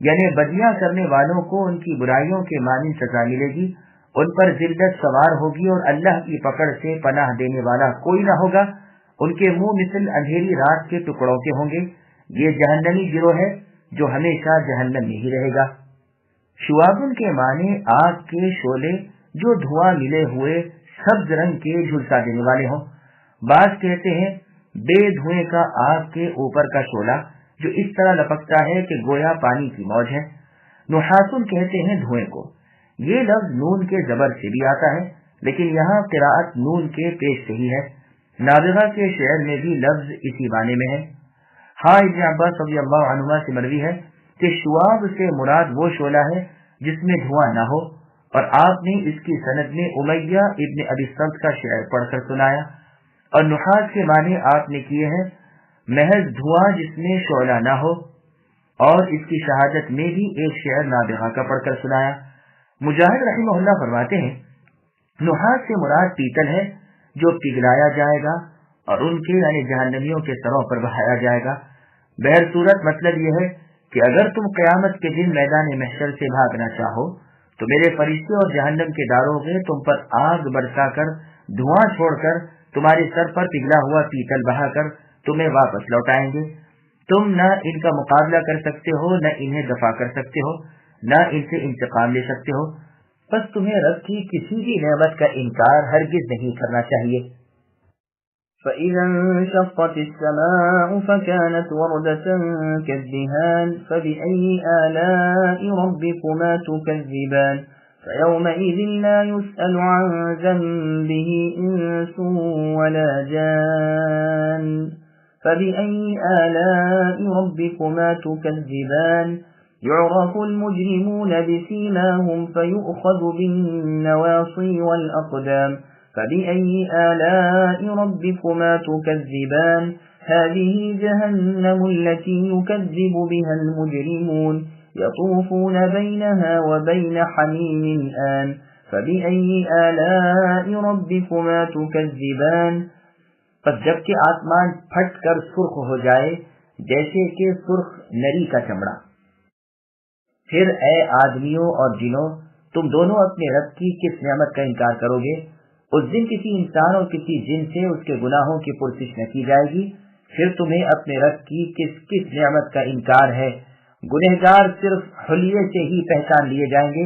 یعنی بدیاں کرنے والوں کو ان کی برائیوں کے مانند سزا ملے گی، ان پر ذلت سوار ہوگی اور اللہ کی پکڑ سے پناہ دینے والا کوئی نہ ہوگا، ان کے منہ مثل اندھیری رات کے ٹکڑوں کے ہوں گے، یہ جہنمی گروہ ہے جو ہمیشہ جہنم میں ہی رہے گا۔ شوابن کے معنی آگ کے شعلے جو دھواں ملے ہوئے سبز رنگ کے جھلسا دینے والے ہوں۔ بعض کہتے ہیں بے دھوئیں کا آگ کے اوپر کا شعلہ جو اس طرح لپکتا ہے کہ گویا پانی کی موج ہے۔ نحاسن کہتے ہیں دھوئیں کو۔ یہ لفظ نون کے زبر سے بھی آتا ہے، لیکن یہاں قراءت نون کے پیش سے ہی ہے۔ نابغہ کے شعر میں بھی لفظ اسی معنی میں ہے۔ ہاں ابن عباس رضی اللہ عنہما سے مروی ہے کہ شواب سے مراد وہ شعلہ ہے جس میں دھواں نہ ہو، اور آپ نے اس کی سند میں امیہ ابن ابی سلط کا شعر پڑھ کر سنایا۔ اور نحاس کے معنی آپ نے کیے ہیں محض دھواں جس میں شعلہ نہ ہو، اور اس کی شہادت میں بھی ایک شعر نابغہ کا پڑھ کر سنایا۔ مجاہد رحمہ اللہ فرماتے ہیں نحاس سے مراد پیتل ہے جو پگھلایا جائے گا اور ان کے یعنی جہنمیوں کے سروں پر بہایا جائے گا۔ بہر صورت مطلب یہ ہے کہ اگر تم قیامت کے دن میدان محشر سے بھاگنا چاہو تو میرے فرشتے اور جہنم کے داروغے تم پر آگ برسا کر دھواں چھوڑ کر تمہارے سر پر پگھلا ہوا پیتل بہا کر تمہیں واپس لوٹائیں گے۔ تم نہ ان کا مقابلہ کر سکتے ہو، نہ انہیں دفع کر سکتے ہو، نہ ان سے انتقام لے سکتے ہو، بس تمہیں رب کی کسی بھی نعمت کا انکار ہرگز نہیں کرنا چاہیے۔ فَإِذَا انشَقَّتِ السَّمَاءُ فَكَانَتْ وَرْدَةً كَالدِّهَانِ فَبِأَيِّ آلَاءِ رَبِّكُمَا تُكَذِّبَانِ فَيَوْمَئِذٍ لَا يُسْأَلُ عَنْ ذَنبِهِ إِنسٌ وَلَا جَانٌ فَبِأَيِّ آلَاءِ رَبِّكُمَا تُكَذِّبَانِ يُعْرَفُ الْمُجْرِمُونَ بِسِيمَاهُمْ فَيُؤْخَذُ بِالنَّوَاصِي وَالْأَقْدَامِ فَبِأَيِّ آلَاءِ رَبِّكُمَا تُكَذِّبَانِ هَذِهِ جَهَنَّمُ الَّتِي يُكَذِّبُ بِهَا الْمُجْرِمُونَ يَطُوفُونَ بَيْنَهَا وَبَيْنَ حَمِيمٍ آنٍ فَبِأَيِّ آلَاءِ رَبِّكُمَا تُكَذِّبَانِ پس جب کہ آسمان پھٹ کر سرخ ہو جائے جیسے کہ سرخ نری کا چمڑا، پھر اے آدمیوں اور جنوں تم دونوں اپنے رب کی کس نعمت کا انکار کرو گے؟ اس دن کسی انسان اور کسی جن سے اس کے گناہوں کی پرسش نہ کی جائے گی۔ پھر تمہیں اپنے رب کی کس کس نعمت کا انکار ہے؟ گنہگار صرف حلیے سے ہی پہچان لیے جائیں گے،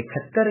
71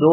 2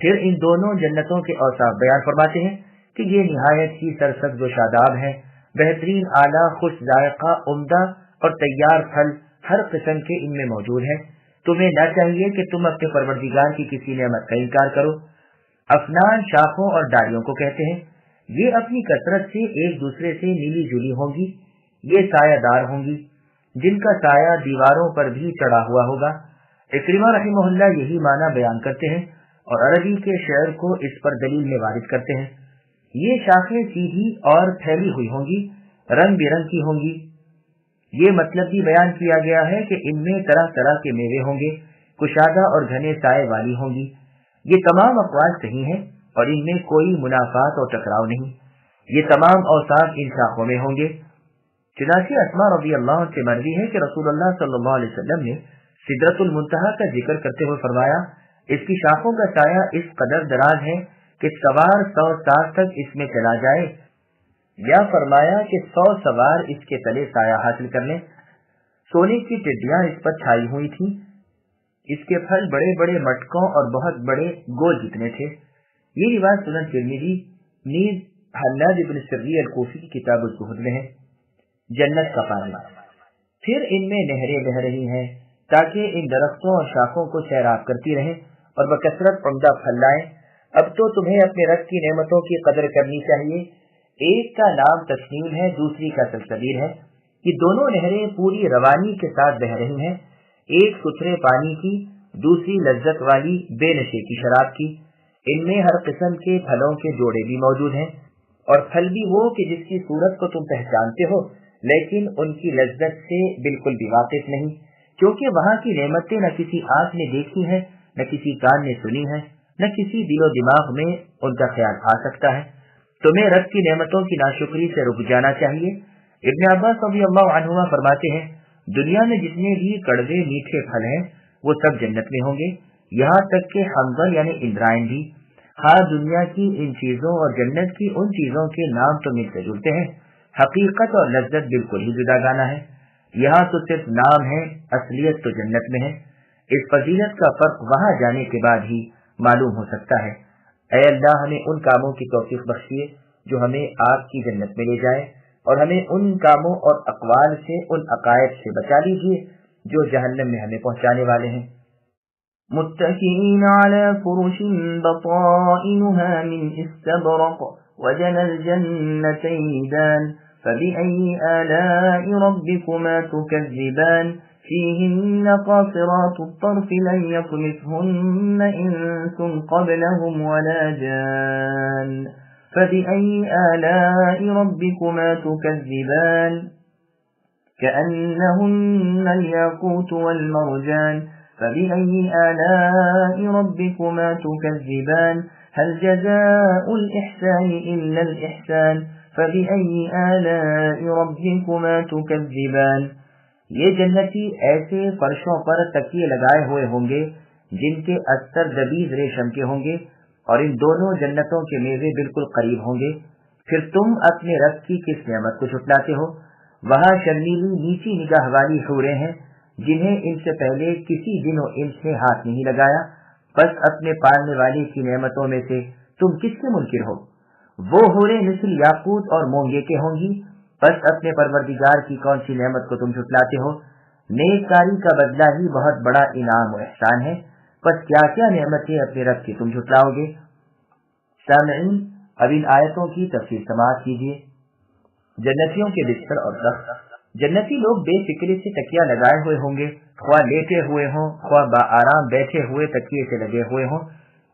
پھر ان دونوں جنتوں کے اوصاف بیان فرماتے ہیں کہ یہ نہایت ہی سرسبز و شاداب ہے، بہترین اعلیٰ خوش ذائقہ عمدہ اور تیار پھل ہر قسم کے ان میں موجود ہیں۔ تمہیں نہ چاہیے کہ تم اپنے پروردگار کی کسی نعمت کا انکار کرو۔ افنان شاخوں اور ڈالیوں کو کہتے ہیں، یہ اپنی کثرت سے ایک دوسرے سے ملی جلی ہوں گی، یہ سایہ دار ہوں گی جن کا سایہ دیواروں پر بھی چڑھا ہوا ہوگا۔ اکرمہ رحمہ اللہ یہی معنی بیان کرتے ہیں اور عربی کے شعر کو اس پر دلیل میں وارد کرتے ہیں۔ یہ شاخیں سیدھی اور پھیلی ہوئی ہوں گی، رنگ برنگ کی ہوں گی۔ یہ مطلب بھی بیان کیا گیا ہے کہ ان میں طرح طرح کے میوے ہوں گے، کشادہ اور گھنے سائے والی ہوں گی۔ یہ تمام اقوال صحیح ہیں اور ان میں کوئی منافات اور ٹکراؤ نہیں۔ یہ تمام اوصاف ان شاخوں میں ہوں گے۔ چنانچہ اسماء رضی اللہ عنہ سے مروی ہے کہ رسول اللہ صلی اللہ علیہ وسلم نے سدرۃ المنتہا کا ذکر کرتے ہوئے فرمایا، اس کی شاخوں کا سایہ اس قدر دراز ہے کہ سوار 100 سال تک اس میں چلا جائے، یا فرمایا کہ 100 سوار اس کے تلے سایہ حاصل کر لیں۔ سونے کی ٹڈیاں اس پر چھائی ہوئی تھیں، اس کے پھل بڑے بڑے مٹکوں اور بہت بڑے گول جتنے تھے۔ یہ روایت سنن ترمذی نیز حناد بن سری الکوفی کی کتاب الزہد میں ہے۔ جنت کا پانی، پھر ان میں نہریں بہ رہی ہیں تاکہ ان درختوں اور شاخوں کو سیراب کرتی رہیں اور بکثرت عمدہ پھل لائیں۔ اب تو تمہیں اپنے رب کی نعمتوں کی قدر کرنی چاہیے۔ ایک کا نام تسنیم ہے، دوسری کا سلسبیل ہے۔ یہ دونوں نہریں پوری روانی کے ساتھ بہ رہی ہیں، ایک ستھرے پانی کی، دوسری لذت والی بے نشے کی شراب کی۔ ان میں ہر قسم کے پھلوں کے جوڑے بھی موجود ہیں، اور پھل بھی وہ کہ جس کی صورت کو تم پہچانتے ہو لیکن ان کی لذت سے بالکل بھی واقف نہیں، کیونکہ وہاں کی نعمتیں نہ کسی آنکھ نے دیکھی ہیں، نہ کسی کان نے سنی ہیں، نہ کسی دل و دماغ میں ان کا خیال آ سکتا ہے۔ تمہیں رب کی نعمتوں کی ناشکری سے رک جانا چاہیے۔ ابن عباس رضی اللہ عنہما فرماتے ہیں، دنیا میں جتنے بھی کڑوے میٹھے پھل ہیں وہ سب جنت میں ہوں گے، یہاں تک کہ حنظل یعنی اندرائن بھی۔ ہاں دنیا کی ان چیزوں اور جنت کی ان چیزوں کے نام تو ملتے جلتے ہیں، حقیقت اور لذت بالکل ہی جدا گانا ہے۔ یہاں تو صرف نام ہے، اصلیت تو جنت میں ہے۔ اس فضیلت کا فرق وہاں جانے کے بعد ہی معلوم ہو سکتا ہے۔ اے اللہ ہمیں ان کاموں کی توفیق بخشیے جو ہمیں آپ کی جنت میں لے جائے، اور ہمیں ان کاموں اور اقوال سے، ان عقائد سے بچا لیجیے جو جہنم میں ہمیں پہنچانے والے ہیں۔ متكئين على فرش بطائنها من استبرق وجنى الجنتين دان فبأي آلاء ربكما تكذبان فيهن قاصرات الطرف لم يطمثهن إنس قبلهم ولا جان فبأي آلاء ربكما تكذبان كأنهن الياقوت والمرجان فبأي آلاء ربكما تكذبان هل جزاء الإحسان إلا الإحسان فبأي آلاء ربكما تكذبان۔ یہ جنتی ایسے فرشوں پر تکیے لگائے ہوئے ہوں گے جن کے استر دبیز ریشم کے ہوں گے، اور ان دونوں جنتوں کے میوے بالکل قریب ہوں گے۔ پھر تم اپنے رب کی کس نعمت کو جھٹلاتے ہو؟ وہاں شرمیلی نیچی نگاہ والی حوریں ہیں جنہیں ان سے پہلے کسی دن و انس نے ہاتھ نہیں لگایا، بس اپنے پالنے والے کی نعمتوں میں سے تم کس کے منکر ہو؟ وہ حوریں مثل یاقوت اور مونگے کے ہوں گی، بس اپنے پروردگار کی کون سی نعمت کو تم جھٹلاتے ہو؟ نیک کاری کا بدلہ ہی بہت بڑا انعام و احسان ہے، بس کیا کیا نعمتیں اپنے رب کی تم جھٹلاؤ گے۔ سامعین، اب ان آیتوں کی تفسیر سماعت کیجیے۔ جنتیوں کے بستر اور تخت۔ جنتی لوگ بے فکری سے تکیہ لگائے ہوئے ہوں گے، خواہ لیٹے ہوئے ہوں خواہ با آرام بیٹھے ہوئے تکیے سے لگے ہوئے ہوں۔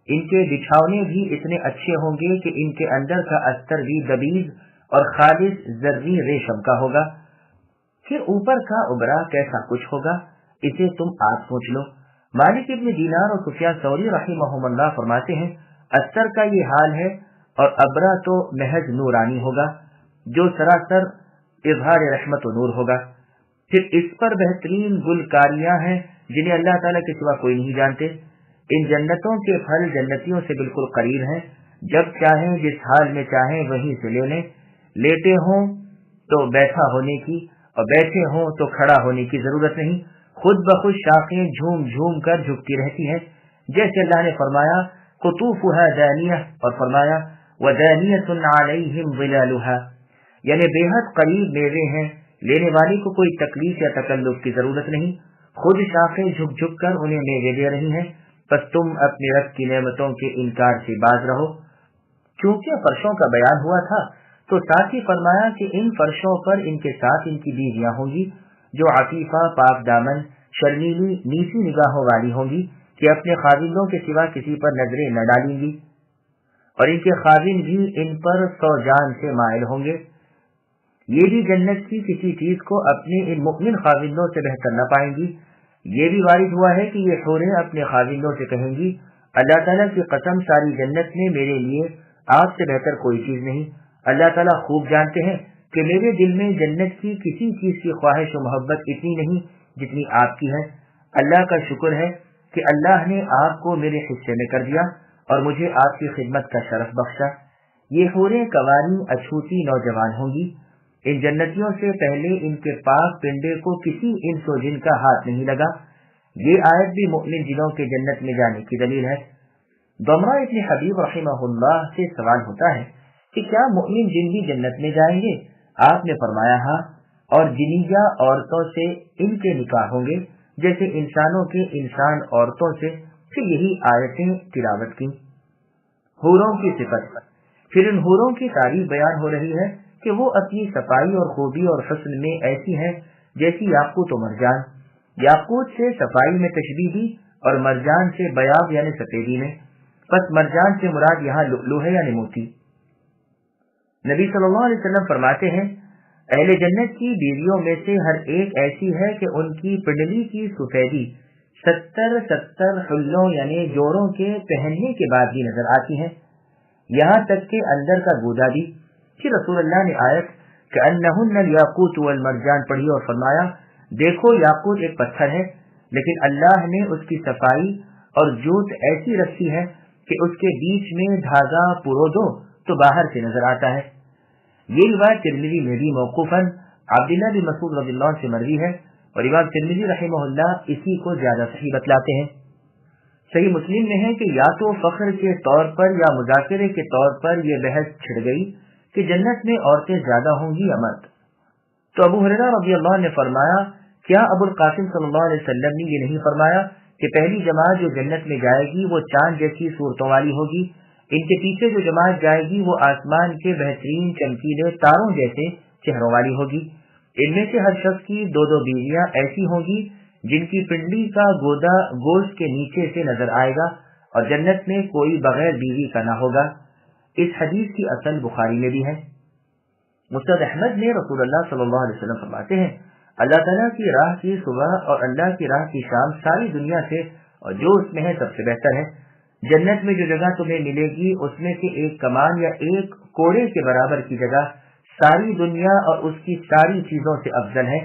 ان کے بچھاونے بھی اتنے اچھے ہوں گے کہ ان کے اندر کا استر بھی دبیز اور خالص زرعی ریشم کا ہوگا۔ پھر اوپر کا ابرا کیسا کچھ ہوگا، اسے تم آپ سوچ لو۔ مالک ابن دینار اور سفیان ثوری رحمہم اللہ فرماتے ہیں، استر کا یہ حال ہے اور ابرا تو محض نورانی ہوگا جو سراسر اظہار رحمت و نور ہوگا۔ پھر اس پر بہترین گلکاریاں ہیں جنہیں اللہ تعالیٰ کے سوا کوئی نہیں جانتے۔ ان جنتوں کے پھل جنتیوں سے بالکل قریب ہیں، جب چاہیں جس حال میں چاہیں وہیں سے لے لیں۔ لیٹے ہوں تو بیٹھا ہونے کی اور بیٹھے ہوں تو کھڑا ہونے کی ضرورت نہیں، خود بخود شاخیں جھوم جھوم کر جھکتی رہتی ہیں، جیسے اللہ نے فرمایا قطوفها دانیہ، اور فرمایا ودانیۃ علیہم ظلالها، یعنی بے حد قریب میوے ہیں، لینے والے کو کوئی تکلیف یا تکلف کی ضرورت نہیں، خود شاخیں جھک جھک کر انہیں میوے دے رہی ہیں، بس تم اپنے رب کی نعمتوں کے انکار سے باز رہو۔ کیونکہ فرشوں کا بیان ہوا تھا تو ساتھ ہی فرمایا کہ ان فرشوں پر ان کے ساتھ ان کی بیویاں ہوں گی جو عفیفہ، پاک دامن، شرمیلی، نیچی نگاہوں والی ہوں گی کہ اپنے خاوندوں کے سوا کسی پر نظریں نہ ڈالیں گی، اور ان کے خاوند بھی ان پر سو جان سے مائل ہوں گے۔ یہ بھی جنت کی کسی چیز کو اپنے ان مؤمن خاوندوں سے بہتر نہ پائیں گی۔ یہ بھی وارد ہوا ہے کہ یہ حوریں اپنے خاوندوں سے کہیں گی اللہ تعالیٰ کی قسم، ساری جنت میں میرے لیے آپ سے بہتر کوئی چیز نہیں۔ اللہ تعالیٰ خوب جانتے ہیں کہ میرے دل میں جنت کی کسی چیز کی خواہش و محبت اتنی نہیں جتنی آپ کی ہے۔ اللہ کا شکر ہے کہ اللہ نے آپ کو میرے حصے میں کر دیا اور مجھے آپ کی خدمت کا شرف بخشا۔ یہ حوریں کنواری، اچھوتی نوجوان ہوں گی۔ ان جنتیوں سے پہلے ان کے پاک پنڈے کو کسی انس و جن کا ہاتھ نہیں لگا۔ یہ آیت بھی مؤمن جنوں کے جنت میں جانے کی دلیل ہے۔ ضمرہ ابن حبیب رحمہ اللہ سے سوال ہوتا ہے کہ کیا مؤمن جن بھی جنت میں جائیں گے؟ آپ نے فرمایا ہاں، اور جنیہ عورتوں سے ان کے نکاح ہوں گے جیسے انسانوں کے انسان عورتوں سے۔ پھر یہی آیتیں تلاوت کی۔ حوروں کی صفت، پھر ان حوروں کی تعریف بیان ہو رہی ہے کہ وہ اپنی صفائی اور خوبی اور حسن میں ایسی ہیں جیسی یاقوت و مرجان۔ یاقوت سے صفائی میں تشبیہ دی اور مرجان سے بیاض یعنی سفیدی میں، پس مرجان سے مراد یہاں لؤلؤ ہے یعنی موتی۔ نبی صلی اللہ علیہ وسلم فرماتے ہیں اہل جنت کی بیویوں میں سے ہر ایک ایسی ہے کہ ان کی پنڈلی کی سفیدی 70 حلوں یعنی جوڑوں کے پہننے کے بعد بھی نظر آتی ہے، یہاں تک کہ اندر کا گودا بھی۔ پھر رسول اللہ نے آیت کأنہن الیاقوت والمرجان پڑھی اور فرمایا دیکھو یاقوت ایک پتھر ہے لیکن اللہ نے اس کی صفائی اور جوت ایسی رکھی ہے کہ اس کے بیچ میں دھاگا پرو دو تو باہر سے نظر آتا ہے۔ یہ روایت ترمذی میں بھی موقوفاً عبداللہ بن مسعود رضی اللہ عنہ سے مروی ہے اور امام ترمذی رحمہ اللہ اسی کو زیادہ صحیح بتلاتے ہیں۔ صحیح مسلم میں ہے کہ یا تو فخر کے طور پر یا مذاکرے کے طور پر یہ بحث چھڑ گئی کہ جنت میں عورتیں زیادہ ہوں گی یا مرد، تو ابو ہریرہ رضی اللہ عنہ نے فرمایا کیا ابو القاسم صلی اللہ علیہ وسلم نے یہ نہیں فرمایا کہ پہلی جماعت جو جنت میں جائے گی وہ چاند جیسی صورتوں والی ہوگی، ان کے پیچھے جو جماعت جائے گی وہ آسمان کے بہترین چمکیلے تاروں جیسے چہروں والی ہوگی، ان میں سے ہر شخص کی 2 بیویاں ایسی ہوں گی جن کی پنڈلی کا گودا گوشت کے نیچے سے نظر آئے گا، اور جنت میں کوئی بغیر بیوی کا نہ ہوگا۔ اس حدیث کی اصل بخاری میں بھی ہے۔ مسند احمد میں رسول اللہ صلی اللہ علیہ وسلم فرماتے ہیں اللہ تعالیٰ کی راہ کی صبح اور اللہ کی راہ کی شام ساری دنیا سے اور جو اس میں ہے سب سے بہتر ہے۔ جنت میں جو جگہ تمہیں ملے گی اس میں سے ایک کمان یا ایک کوڑے کے برابر کی جگہ ساری دنیا اور اس کی ساری چیزوں سے افضل ہے۔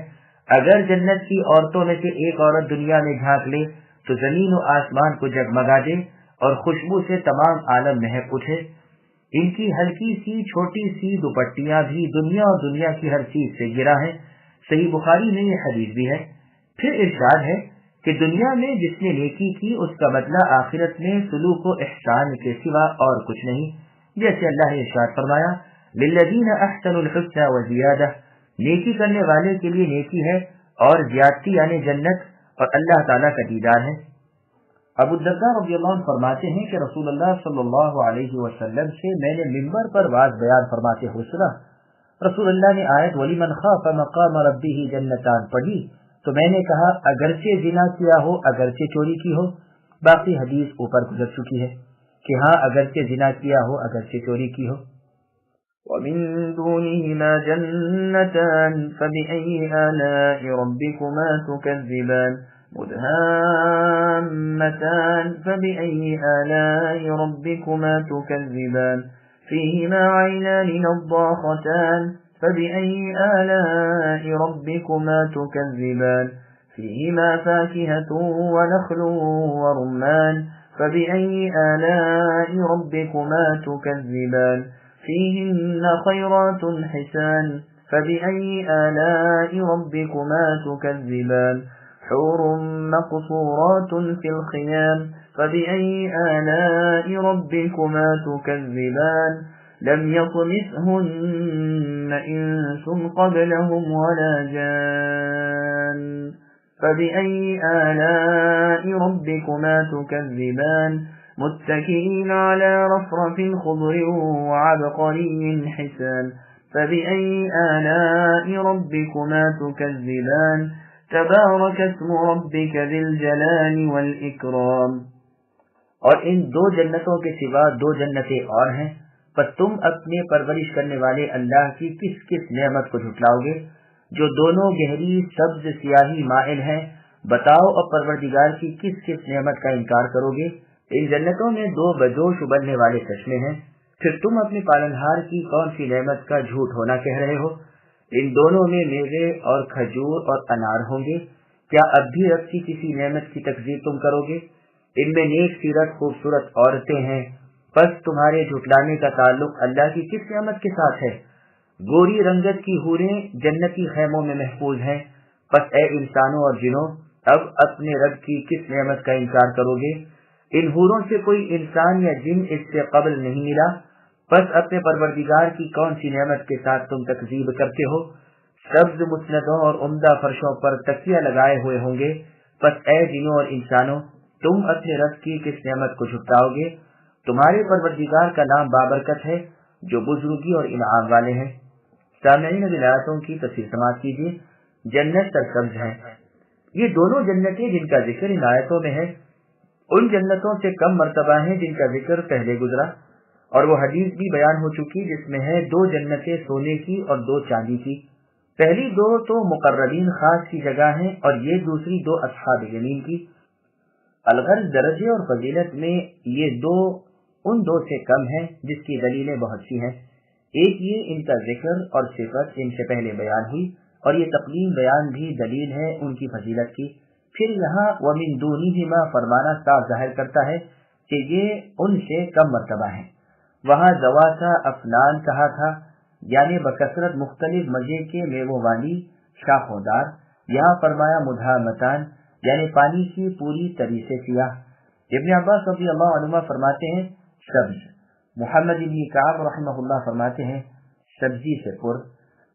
اگر جنت کی عورتوں میں سے ایک عورت دنیا میں جھانک لے تو زمین و آسمان کو جگمگا دے اور خوشبو سے تمام عالم مہک اٹھے۔ ان کی ہلکی سی چھوٹی سی دوپٹیاں بھی دنیا اور دنیا کی ہر چیز سے گرا ہے۔ صحیح بخاری میں یہ حدیث بھی ہے۔ پھر ارشاد ہے کہ دنیا میں جس نے نیکی کی اس کا بدلہ آخرت میں سلوک و احسان کے سوا اور کچھ نہیں، جیسے اللہ نے ارشاد فرمایا للذین احسنوا الحسنى وزیادہ، نیکی کرنے والے کے لیے نیکی ہے اور زیادتی یعنی جنت اور اللہ تعالیٰ کا دیدار ہے۔ ابو الدرداء رضی اللہ عنہ فرماتے ہیں کہ رسول اللہ صلی اللہ علیہ وسلم سے میں نے منبر پر واز بیان فرماتے ہوئے سنا، رسول اللہ نے آیت وَلِمَنْ خَافَ مَقَامَ رَبِّهِ جَنَّتَانِ پڑھی تو میں نے کہا اگرچہ زنا کیا ہو اگرچہ چوری کی ہو۔ باقی حدیث اوپر گزر چکی ہے کہ ہاں اگرچہ زنا کیا ہو اگرچہ چوری کی ہو۔ وَمِن دُونِهِمَا جَنَّتَانِ فَبِأَيِّ آلَاءِ رَبِّكُمَا تُكَذِّبَانِ مُدْهَامَّتَانِ فَبِأَيِّ آلَاءِ رَبِّكُمَا تُكَذِّبَانِ فِيهِمَا عَيْنَانِ نَضَّاخَتَانِ فَبِأَيِّ آلَاءِ رَبِّكُمَا تُكَذِّبَانِ فِيهِمَا فَاكِهَةٌ وَنَخْلٌ وَرُمَّانٌ فَبِأَيِّ آلَاءِ رَبِّكُمَا تُكَذِّبَانِ فِيهِنَّ خَيْرَاتٌ حِسَانٌ فَبِأَيِّ آلَاءِ رَبِّكُمَا تُكَذِّبَانِ حُورٌ مَقْصُورَاتٌ فِي الْخِيَامِ فبأي آلاء ربكما تكذبان لم يطمثهن إنس قبلهم ولا جان فبأي آلاء ربكما تكذبان متكئين على رفرف خضر وعبقري حسان فبأي آلاء ربكما تكذبان تبارك اسم ربك ذي الجلال والإكرام۔ اور ان دو جنتوں کے سوا دو جنتیں اور ہیں، پس تم اپنے پرورش کرنے والے اللہ کی کس کس نعمت کو جھٹلاؤ گے جو دونوں گہری سبز سیاہی مائل ہیں؟ بتاؤ اور پروردگار کی کس کس نعمت کا انکار کرو گے؟ ان جنتوں میں دو بجوش ابلنے والے چشمے ہیں، پھر تم اپنے پالنہار کی کون سی نعمت کا جھوٹ ہونا کہہ رہے ہو؟ ان دونوں میں میوے اور کھجور اور انار ہوں گے، کیا اب بھی رب کی کسی نعمت کی تکذیب تم کرو گے؟ ان میں نیک سیرت خوبصورت عورتیں ہیں، پس تمہارے جھٹلانے کا تعلق اللہ کی کس نعمت کے ساتھ ہے؟ گوری رنگت کی حوریں جنتی خیموں میں محفوظ ہیں، پس اے انسانوں اور جنوں اب اپنے رب کی کس نعمت کا انکار کرو گے؟ ان حوروں سے کوئی انسان یا جن اس سے قبل نہیں ملا، پس اپنے پروردگار کی کون سی نعمت کے ساتھ تم تکذیب کرتے ہو؟ سبز مسندوں اور عمدہ فرشوں پر تکیہ لگائے ہوئے ہوں گے، پس اے جنوں اور انسانوں تم اپنے رب کی کس نعمت کو جھٹلاؤ گے؟ تمہارے پروردگار کا نام بابرکت ہے جو بزرگی اور انعام والے ہیں۔ سامعین آیاتوں کی تفسیر سماعت کیجیے۔ جنت سرسبز ہے، یہ دونوں جنتیں جن کا ذکر ان آیتوں میں ہے ان جنتوں سے کم مرتبہ ہیں جن کا ذکر پہلے گزرا، اور وہ حدیث بھی بیان ہو چکی جس میں ہے دو جنتیں سونے کی اور دو چاندی کی، پہلی دو تو مقربین خاص کی جگہ ہیں اور یہ دوسری دو اصحاب یمین کی۔ الغرض درجے اور فضیلت میں یہ دو ان دو سے کم ہیں جس کی دلیلیں بہت سی ہیں۔ ایک یہ ان کا ذکر اور صفت ان سے پہلے بیان ہوئی، اور یہ تقدیم بیان بھی دلیل ہے ان کی فضیلت کی۔ پھر یہاں وَمِن دُونِهِمَا فرمانا صاف ظاہر کرتا ہے کہ یہ ان سے کم مرتبہ ہیں۔ وہاں ذواتا افنان کہا تھا، یعنی بکثرت مختلف مزے کے میووں والی شاخوں دار، یہاں فرمایا مدھامتان یعنی پانی کی پوری طرح سے سیاہ۔ ابن عباس رضی اللہ عنہما فرماتے ہیں سبز، محمد بن کعب رحمہ اللہ فرماتے ہیں سبزی سے پر،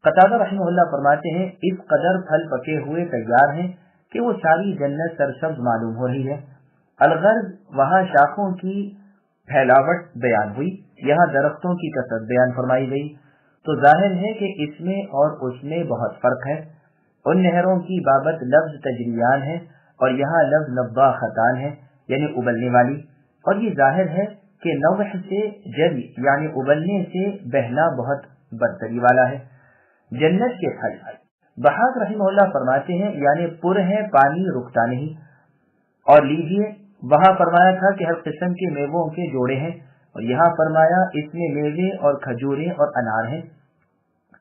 قتادہ رحمہ اللہ فرماتے ہیں اس قدر پھل پکے ہوئے تیار ہیں کہ وہ ساری جنت سرسبز معلوم ہو رہی ہے۔ الغرض وہاں شاخوں کی پھیلاوٹ بیان ہوئی، یہاں درختوں کی کثرت بیان فرمائی گئی، تو ظاہر ہے کہ اس میں اور اس میں بہت فرق ہے۔ ان نہروں کی بابت لفظ تجریان ہے اور یہاں لفظ نباختان ہے یعنی ابلنے والی، اور یہ ظاہر ہے کہ نوح سے جری یعنی ابلنے سے بہنا بہت برتری والا ہے۔ جنت کے پھل بحاق رحمہ اللہ فرماتے ہیں یعنی پر ہے پانی رکتا نہیں، اور لیجئے وہاں فرمایا تھا کہ ہر قسم کے میووں کے جوڑے ہیں، اور یہاں فرمایا اس میں میوے اور کھجوریں اور انار ہیں،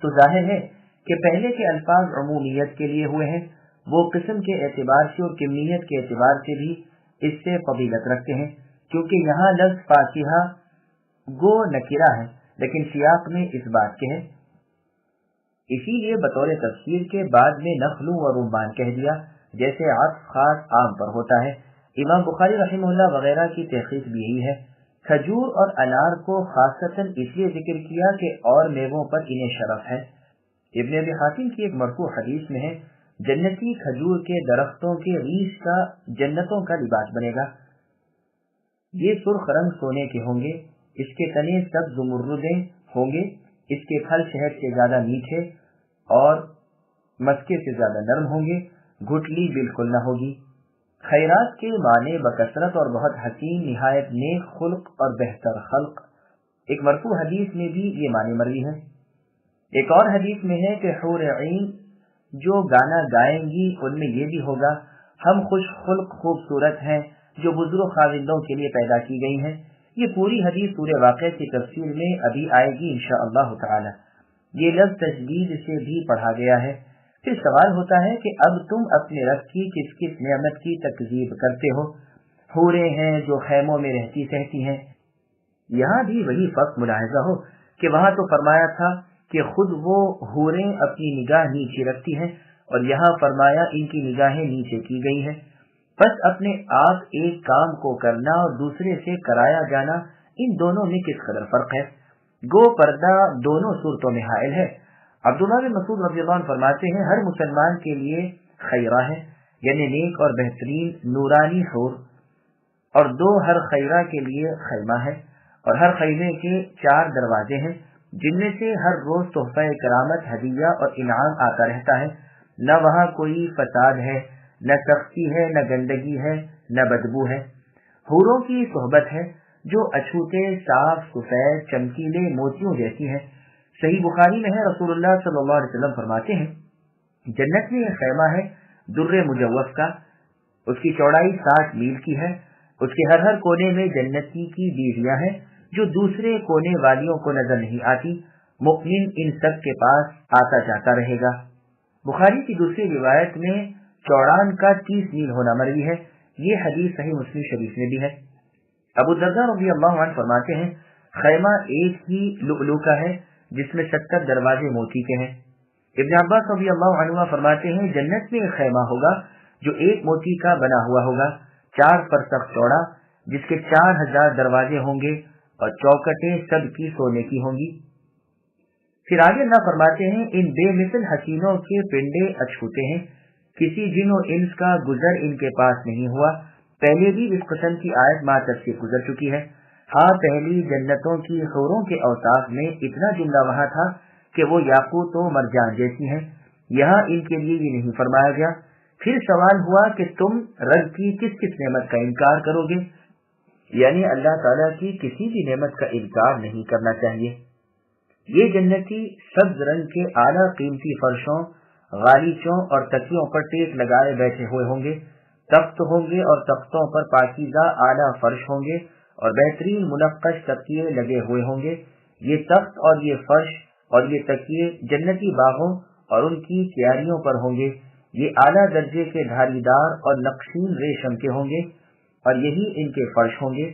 تو ظاہر ہے کہ پہلے کے الفاظ عمومیت کے لیے ہوئے ہیں، وہ قسم کے اعتبار سے اور کمیت کے اعتبار سے بھی اس سے فضیلت رکھتے ہیں، کیونکہ یہاں لفظ فاکہہ گو نکرہ ہے لیکن سیاق میں اس بات کے ہے، اسی لیے بطور تفسیر کے بعد میں نخل و رمان کہہ دیا، جیسے عطف خاص عام پر ہوتا ہے۔ امام بخاری رحمہ اللہ وغیرہ کی تحقیق بھی یہی ہے۔ کھجور اور انار کو خاصتاً اس لیے ذکر کیا کہ اور میووں پر انہیں شرف ہے۔ ابن ابی حاتم کی ایک مرفوع حدیث میں ہے جنتی کھجور کے درختوں کے ریش کا جنتوں کا لباس بنے گا، یہ سرخ رنگ سونے کے ہوں گے، اس کے تنے سب زمردیں ہوں گے، اس کے پھل شہد سے زیادہ میٹھے اور مسکے سے زیادہ نرم ہوں گے، گٹلی بالکل نہ ہوگی۔ خیرات کے معنی بکثرت اور بہت حسین، نہایت نیک خلق اور بہتر خلق، ایک مرفوع حدیث میں بھی یہ معنی مروی ہے۔ ایک اور حدیث میں ہے کہ حور عین جو گانا گائیں گی ان میں یہ بھی ہوگا ہم خوش خلق خوبصورت ہیں جو بزرگ خاوندوں کے لیے پیدا کی گئی ہیں۔ یہ پوری حدیث سورہ واقعہ کی تفسیر میں ابھی آئے گی انشاءاللہ تعالی۔ یہ لفظ تشدید سے بھی پڑھا گیا ہے۔ پھر سوال ہوتا ہے کہ اب تم اپنے رب کی کس کس نعمت کی تکذیب کرتے ہو؟ حوریں ہیں جو خیموں میں رہتی سہتی ہیں، یہاں بھی وہی فرق ملاحظہ ہو کہ وہاں تو فرمایا تھا کہ خود وہ حوریں اپنی نگاہ نیچے رکھتی ہیں، اور یہاں فرمایا ان کی نگاہیں نیچے کی گئی ہیں۔ بس اپنے آپ ایک کام کو کرنا اور دوسرے سے کرایا جانا، ان دونوں میں کس قدر فرق ہے۔ گو پردہ دونوں صورتوں میں حائل ہے۔ عبداللہ بن مسعود رضی اللہ عنہ فرماتے ہیں ہر مسلمان کے لیے خیرہ ہے، یعنی نیک اور بہترین نورانی حور، اور دو ہر خیرہ کے لیے خیمہ ہے، اور ہر خیمے کے 4 دروازے ہیں جن میں سے ہر روز تحفہ کرامت، ہدیہ اور انعام آتا رہتا ہے۔ نہ وہاں کوئی فساد ہے، نہ سختی ہے، نہ گندگی ہے، نہ بدبو ہے۔ حوروں کی صحبت ہے جو اچھوتے، صاف سفید، چمکیلے موتیوں جیسی ہے۔ صحیح بخاری میں ہے، رسول اللہ صلی اللہ علیہ وسلم فرماتے ہیں جنت میں ایک خیمہ ہے در مجوف کا، اس کی چوڑائی 60 میل کی ہے، اس کے ہر کونے میں جنتی کی بیویاں ہیں جو دوسرے کونے والیوں کو نظر نہیں آتی، مؤمن ان سب کے پاس آتا جاتا رہے گا۔ بخاری کی دوسری روایت میں چوڑان کا 30 میل ہونا مروی ہے، یہ حدیث صحیح مسلم شریف میں بھی ہے۔ ابو الدرداء رضی اللہ عنہ فرماتے ہیں خیمہ ایک ہی لؤلؤ کا ہے جس میں 70 دروازے موتی کے ہیں۔ ابن عباس رضی اللہ عنہ فرماتے ہیں جنت میں ایک خیمہ ہوگا جو ایک موتی کا بنا ہوا ہوگا، 4 فرسخ چوڑا، جس کے 4000 دروازے ہوں گے اور چوکٹیں سب کی سونے کی ہوں گی۔ پھر آگے اللہ فرماتے ہیں ان بے مثل حسینوں کے پنڈے اچھوتے ہیں، کسی جن و انس کا گزر ان کے پاس نہیں ہوا۔ پہلے بھی اس قسم کی آیت ما تک سے گزر چکی ہے۔ ہاں، پہلی جنتوں کی حوروں کے اوصاف میں اتنا جملہ وہاں تھا کہ وہ یاقوت و مرجان جیسی ہیں، یہاں ان کے لیے یہ نہیں فرمایا گیا۔ پھر سوال ہوا کہ تم رب کی کس کس نعمت کا انکار کرو گے، یعنی اللہ تعالیٰ کی کسی بھی نعمت کا انکار نہیں کرنا چاہیے۔ یہ جنتی سبز رنگ کے اعلیٰ قیمتی فرشوں، غالیچوں اور تکیوں پر ٹیک لگائے بیٹھے ہوئے ہوں گے، تخت ہوں گے اور تختوں پر پاکیزہ اعلیٰ فرش ہوں گے اور بہترین منقش تکیے لگے ہوئے ہوں گے۔ یہ تخت اور یہ فرش اور یہ تکیے جنتی باغوں اور ان کی کیاریوں پر ہوں گے۔ یہ اعلیٰ درجے کے دھاری دار اور نقشین ریشم کے ہوں گے اور یہی ان کے فرش ہوں گے۔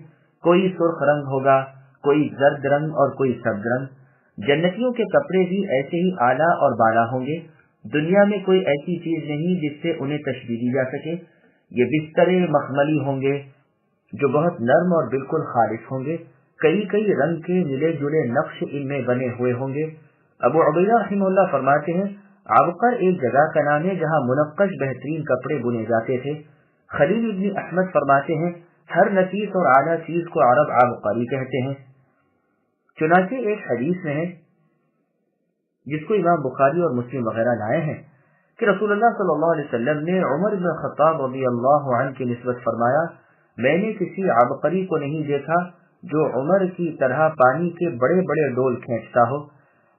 کوئی سرخ رنگ ہوگا، کوئی زرد رنگ اور کوئی سبز رنگ۔ جنتیوں کے کپڑے بھی ایسے ہی اعلیٰ اور بالا ہوں گے۔ دنیا میں کوئی ایسی چیز نہیں جس سے انہیں تشبیہ دی جا سکے۔ یہ بسترے مخملی ہوں گے جو بہت نرم اور بالکل خالص ہوں گے، کئی رنگ کے ملے جلے نقش ان میں بنے ہوئے ہوں گے۔ ابو عبیدہ رحمہ اللہ فرماتے ہیں عبقر ایک جگہ کا نام ہے جہاں منقش بہترین کپڑے بنے جاتے تھے۔ خلیل ابن احمد فرماتے ہیں ہر نفیس اور اعلیٰ چیز کو عرب عبقری کہتے ہیں۔ چنانچہ ایک حدیث میں ہے جس کو امام بخاری اور مسلم وغیرہ لائے ہیں کہ رسول اللہ صلی اللہ علیہ وسلم نے عمر بن خطاب رضی اللہ عنہ کی نسبت فرمایا میں نے کسی عبقری کو نہیں دیکھا جو عمر کی طرح پانی کے بڑے بڑے ڈول کھینچتا ہو۔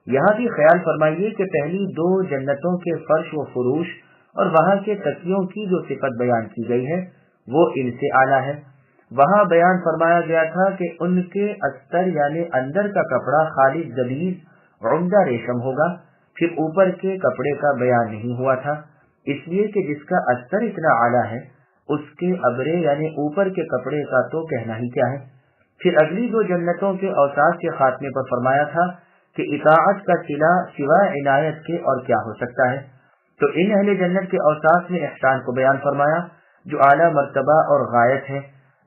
یہاں بھی خیال فرمائیے کہ پہلی 2 جنتوں کے فرش و فروش اور وہاں کے تکیوں کی جو صفت بیان کی گئی ہے وہ ان سے اعلیٰ ہے۔ وہاں بیان فرمایا گیا تھا کہ ان کے استر یعنی اندر کا کپڑا خالص ذلیذ عمدہ ریشم ہوگا، پھر اوپر کے کپڑے کا بیان نہیں ہوا تھا، اس لیے کہ جس کا استر اتنا اعلیٰ ہے اس کے ابرے یعنی اوپر کے کپڑے کا تو کہنا ہی کیا ہے۔ پھر اگلی 2 جنتوں کے اوصاف کے خاتمے پر فرمایا تھا کہ اطاعت کا صلہ سوائے عنایت کے اور کیا ہو سکتا ہے۔ تو ان اہل جنت کے اوصاف میں احسان کو بیان فرمایا جو اعلیٰ مرتبہ اور غایت ہے،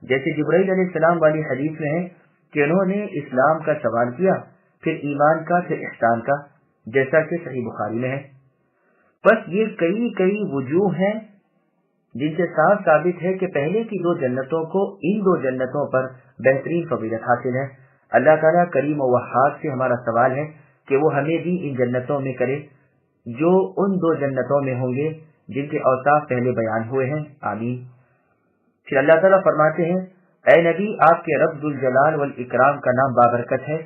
جیسے جبرائیل علیہ السلام والی حدیث میں ہے کہ انہوں نے اسلام کا سوال کیا، پھر ایمان کا، پھر احسان کا، جیسا کہ صحیح بخاری میں ہے۔ بس یہ کئی وجوہ ہیں جن سے صاف ثابت ہے کہ پہلے کی 2 جنتوں کو ان 2 جنتوں پر بہترین فضیلت حاصل ہے۔ اللہ تعالیٰ کریم و وہاب سے ہمارا سوال ہے کہ وہ ہمیں بھی ان جنتوں میں کرے جو ان 2 جنتوں میں ہوں گے جن کے اوصاف پہلے بیان ہوئے ہیں، آمین۔ پھر اللہ تعالیٰ فرماتے ہیں اے نبی آپ کے رب ذوالجلال والاکرام کا نام بابرکت ہے،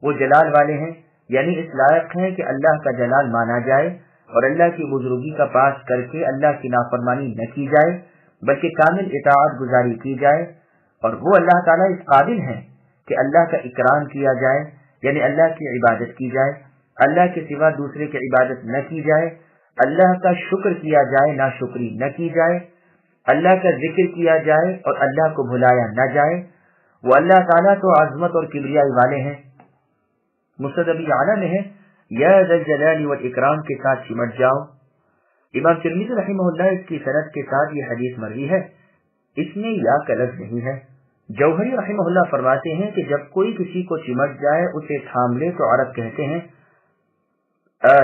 وہ جلال والے ہیں یعنی اس لائق ہیں کہ اللہ کا جلال مانا جائے اور اللہ کی بزرگی کا پاس کر کے اللہ کی نافرمانی نہ کی جائے بلکہ کامل اطاعت گزاری کی جائے، اور وہ اللہ تعالیٰ اس قابل ہیں کہ اللہ کا اکرام کیا جائے یعنی اللہ کی عبادت کی جائے، اللہ کے سوا دوسرے کی عبادت نہ کی جائے، اللہ کا شکر کیا جائے ناشکری نہ کی جائے، اللہ کا ذکر کیا جائے اور اللہ کو بھلایا نہ جائے۔ وہ اللہ تعالیٰ تو عظمت اور کبریائی والے ہیں۔ مسند ابی اعلیٰ میں ہے یا ذا الجلال والاکرام کے ساتھ سمٹ جاؤ۔ امام ترمذی رحمہ اللہ اس کی سند کے ساتھ یہ حدیث مروی ہے اس میں یا کا لفظ نہیں ہے۔ جوہری رحمہ اللہ فرماتے ہیں کہ جب کوئی کسی کو چمٹ جائے اسے تھام لے تو عرب کہتے ہیں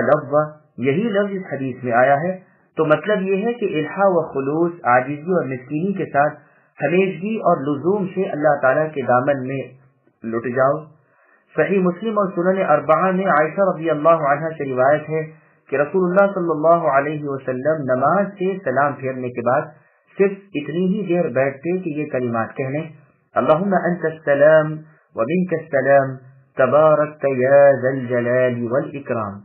لفظ، یہی لفظ اس حدیث میں آیا ہے۔ تو مطلب یہ ہے کہ الحا و خلوص، عاجزی اور مسکینی کے ساتھ ہمیشگی اور لزوم سے اللہ تعالیٰ کے دامن میں لٹ جاؤ۔ صحیح مسلم اور سنن اربعہ میں عائشہ رضی اللہ عنہا سے روایت ہے کہ رسول اللہ صلی اللہ علیہ وسلم نماز سے سلام پھیرنے کے بعد صرف اتنی ہی دیر بیٹھتے کہ یہ کلمات کہہ لیں، اللہم انت السلام ومنک السلام تبارکت یا ذا الجلال والاکرام۔